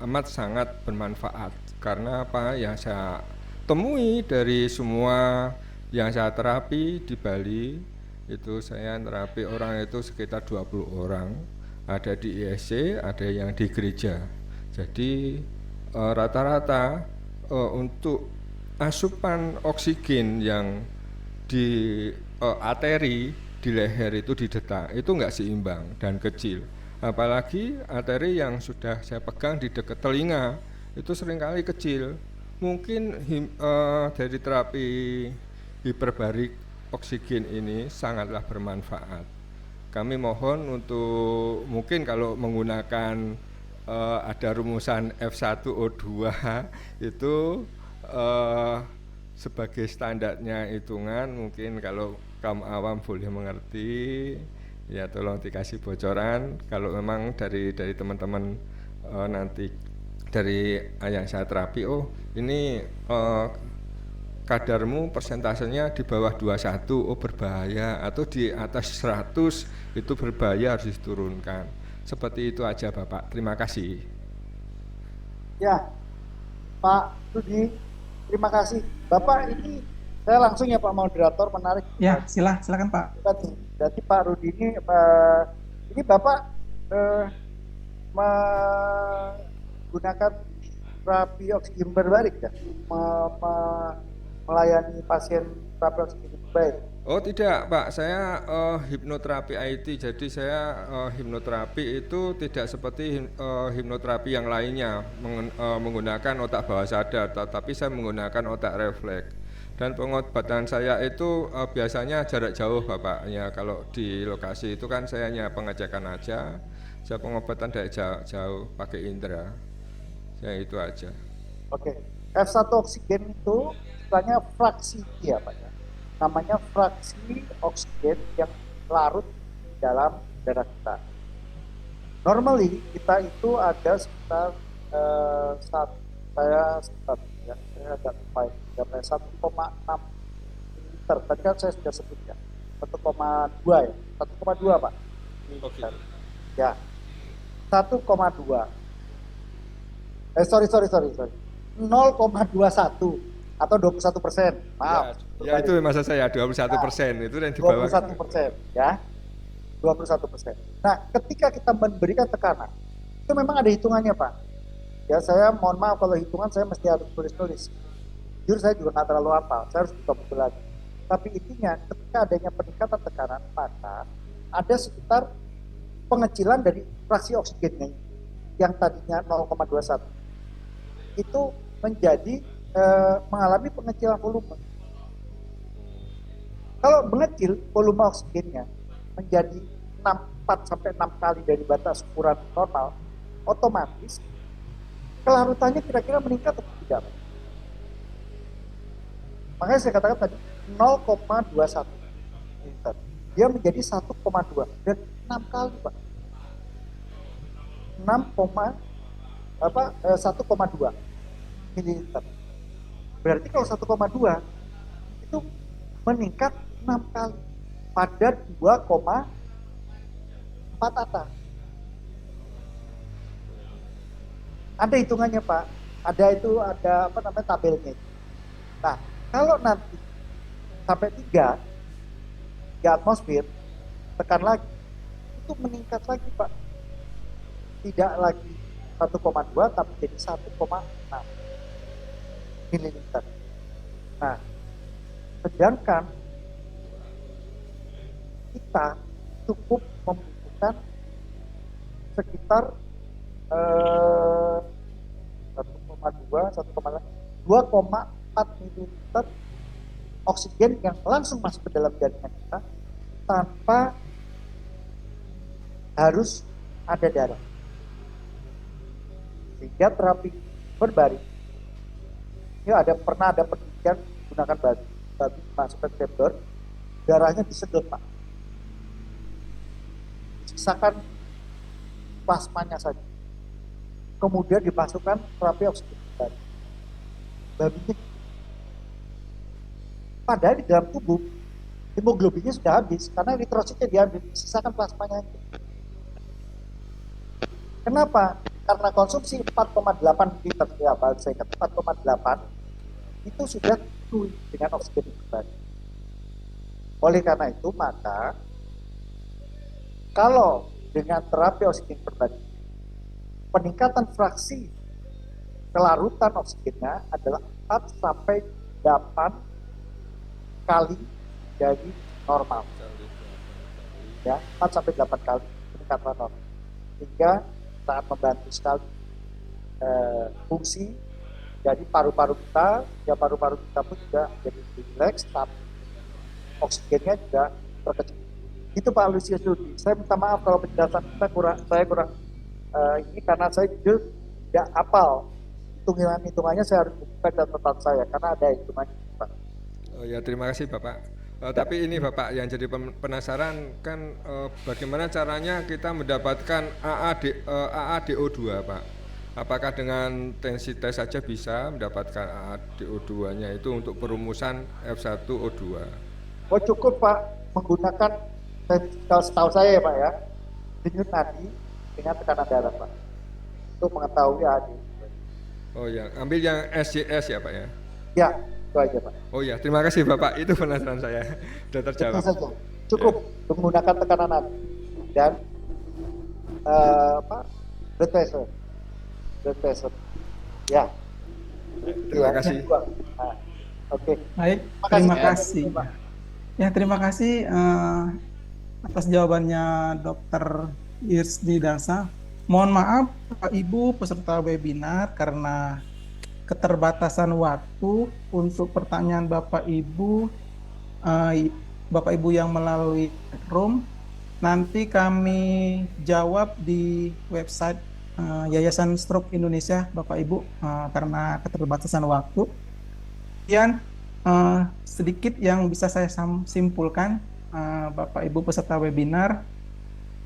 amat sangat bermanfaat. Karena apa yang saya temui dari semua yang saya terapi di Bali, itu saya terapi orang itu sekitar 20 orang, ada di ISC, ada yang di gereja. Jadi rata-rata untuk asupan oksigen yang di arteri di leher itu di detak itu enggak seimbang dan kecil, apalagi arteri yang sudah saya pegang di dekat telinga itu seringkali kecil. Mungkin dari terapi hiperbarik oksigen ini sangatlah bermanfaat. Kami mohon untuk mungkin kalau menggunakan ada rumusan F1O2 itu sebagai standarnya hitungan, mungkin kalau kaum awam boleh mengerti ya, tolong dikasih bocoran kalau memang dari teman-teman nanti dari yang saya terapi, oh ini kadarmu persentasenya di bawah 21, oh berbahaya, atau di atas 100 itu berbahaya, harus diturunkan. Seperti itu aja Bapak, terima kasih. Ya, Pak Rudi, terima kasih. Bapak ini saya langsung ya Pak moderator, menarik. Ya, silakan Pak. Jadi Pak Rudi ini Bapak menggunakan terapi oksigen hiperbarik ya, melayani pasien terapi oksigen hiperbarik. Oh tidak Pak, saya hipnoterapi IT, jadi saya hipnoterapi itu tidak seperti hipnoterapi yang lainnya menggunakan otak bawah sadar, tapi saya menggunakan otak refleks. Dan pengobatan saya itu biasanya jarak jauh Bapak, ya kalau di lokasi itu kan saya hanya pengecekan aja, saya pengobatan dari jauh pakai indera, ya itu aja. Oke, F1 oksigen itu istilahnya fraksi ya Pak ya, namanya fraksi oksigen yang larut di dalam darah kita. Normally kita itu ada sekitar saya agak lupa ya, 1,6 liter. Tadi kan saya sudah sebut ya, 1,2 ya, 1,2 Pak. Oke. Ya, 1,2. Sorry. 0,21 atau 21%. Maaf. Ya itu maksud saya 21%, itu yang di bawah. 21% ya. 21%. Nah, ketika kita memberikan tekanan, itu memang ada hitungannya, Pak. Ya, saya mohon maaf kalau hitungan saya mesti harus tulis-tulis. Jujur saya juga nggak terlalu hafal, saya harus buka lagi. Tapi intinya ketika adanya peningkatan tekanan, maka ada sekitar pengecilan dari fraksi oksigennya yang tadinya 0,21 itu menjadi mengalami pengecilan volume. Kalau mengecil volume oksigennya menjadi 4 sampai 6 kali dari batas ukuran normal, otomatis kelarutannya kira-kira meningkat atau tidak? Makanya saya katakan tadi 0,21 liter. Dia menjadi 1,2 dan 6 kali Pak. 1,2 mililiter. Berarti kalau 1,2 itu meningkat 6 kali pada 2,4 ATA. Ada hitungannya Pak, ada tabelnya. Nah, kalau nanti sampai 3 atmosfer, tekan lagi, itu meningkat lagi Pak. Tidak lagi 1,2 tapi jadi 1,6 mililiter. Nah, sedangkan kita cukup membutuhkan sekitar 2,4 mililiter oksigen yang langsung masuk ke dalam jaringan kita tanpa harus ada darah. Sehingga terapi berbaring ini pernah ada penelitian menggunakan babi masukkan chamber, darahnya disedot Pak, sisakan plasmanya saja, kemudian dimasukkan terapi oksigen berbaring. Babinya, padahal di dalam tubuh hemoglobinnya sudah habis karena eritrositnya diambil, sisakan plasmanya. Kenapa? Karena konsumsi 4,8 liter, ya Pak, saya kata 4,8 itu sudah full dengan oksigen berbaring. Oleh karena itu, maka kalau dengan terapi oksigen berbaring, peningkatan fraksi kelarutan oksigennya adalah 4 sampai 8 kali dari normal. Ya, 4 sampai 8 kali peningkatan normal. Sehingga sangat membantu sekali fungsi dari paru-paru kita, ya paru-paru kita pun juga jadi rileks, tapi oksigennya juga terkecil. Itu Pak Lucius Rudi. Saya minta maaf kalau penjelasan saya kurang ini karena saya jujur tidak hafal hitungannya, saya harus buka catatan saya karena ada hitungannya Pak. Oh ya, terima kasih Bapak. Tapi ini Bapak yang jadi penasaran kan bagaimana caranya kita mendapatkan AaDO2 Pak? Apakah dengan tensi tes saja bisa mendapatkan AaDO2-nya itu untuk perumusan F1O2? Oh cukup Pak, menggunakan kalau setahu saya ya Pak ya, denyut nadi dengan tekanan darah Pak, untuk mengetahui AaDO2. Oh ya, ambil yang SJS ya Pak ya? Ya, itu aja Pak. Oh ya, terima kasih Bapak, itu penasaran saya sudah terjawab. Itu saja, cukup ya. Menggunakan tekanan nadi dan blood pressure. Ya. Terima kasih. Nah, oke. Baik, terima kasih. Ya, terima kasih atas jawabannya Dr. Irsdi Darsa. Mohon maaf Bapak Ibu peserta webinar karena keterbatasan waktu untuk pertanyaan Bapak Ibu yang melalui room. Nanti kami jawab di website Yayasan Stroke Indonesia Bapak Ibu karena keterbatasan waktu. Kemudian sedikit yang bisa saya simpulkan Bapak Ibu peserta webinar,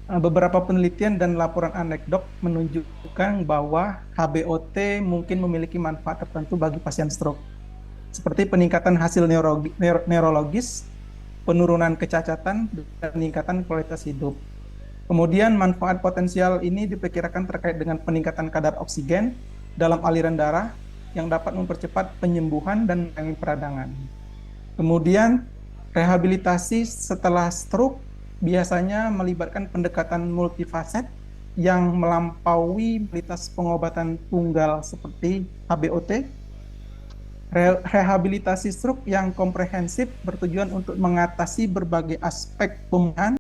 beberapa penelitian dan laporan anekdot menunjukkan bahwa HBOT mungkin memiliki manfaat tertentu bagi pasien stroke, seperti peningkatan hasil neurologis, penurunan kecacatan, dan peningkatan kualitas hidup. Kemudian manfaat potensial ini diperkirakan terkait dengan peningkatan kadar oksigen dalam aliran darah yang dapat mempercepat penyembuhan dan mengurangi peradangan. Kemudian rehabilitasi setelah stroke biasanya melibatkan pendekatan multifaset yang melampaui modalitas pengobatan tunggal seperti HBOT. Rehabilitasi stroke yang komprehensif bertujuan untuk mengatasi berbagai aspek pemulihan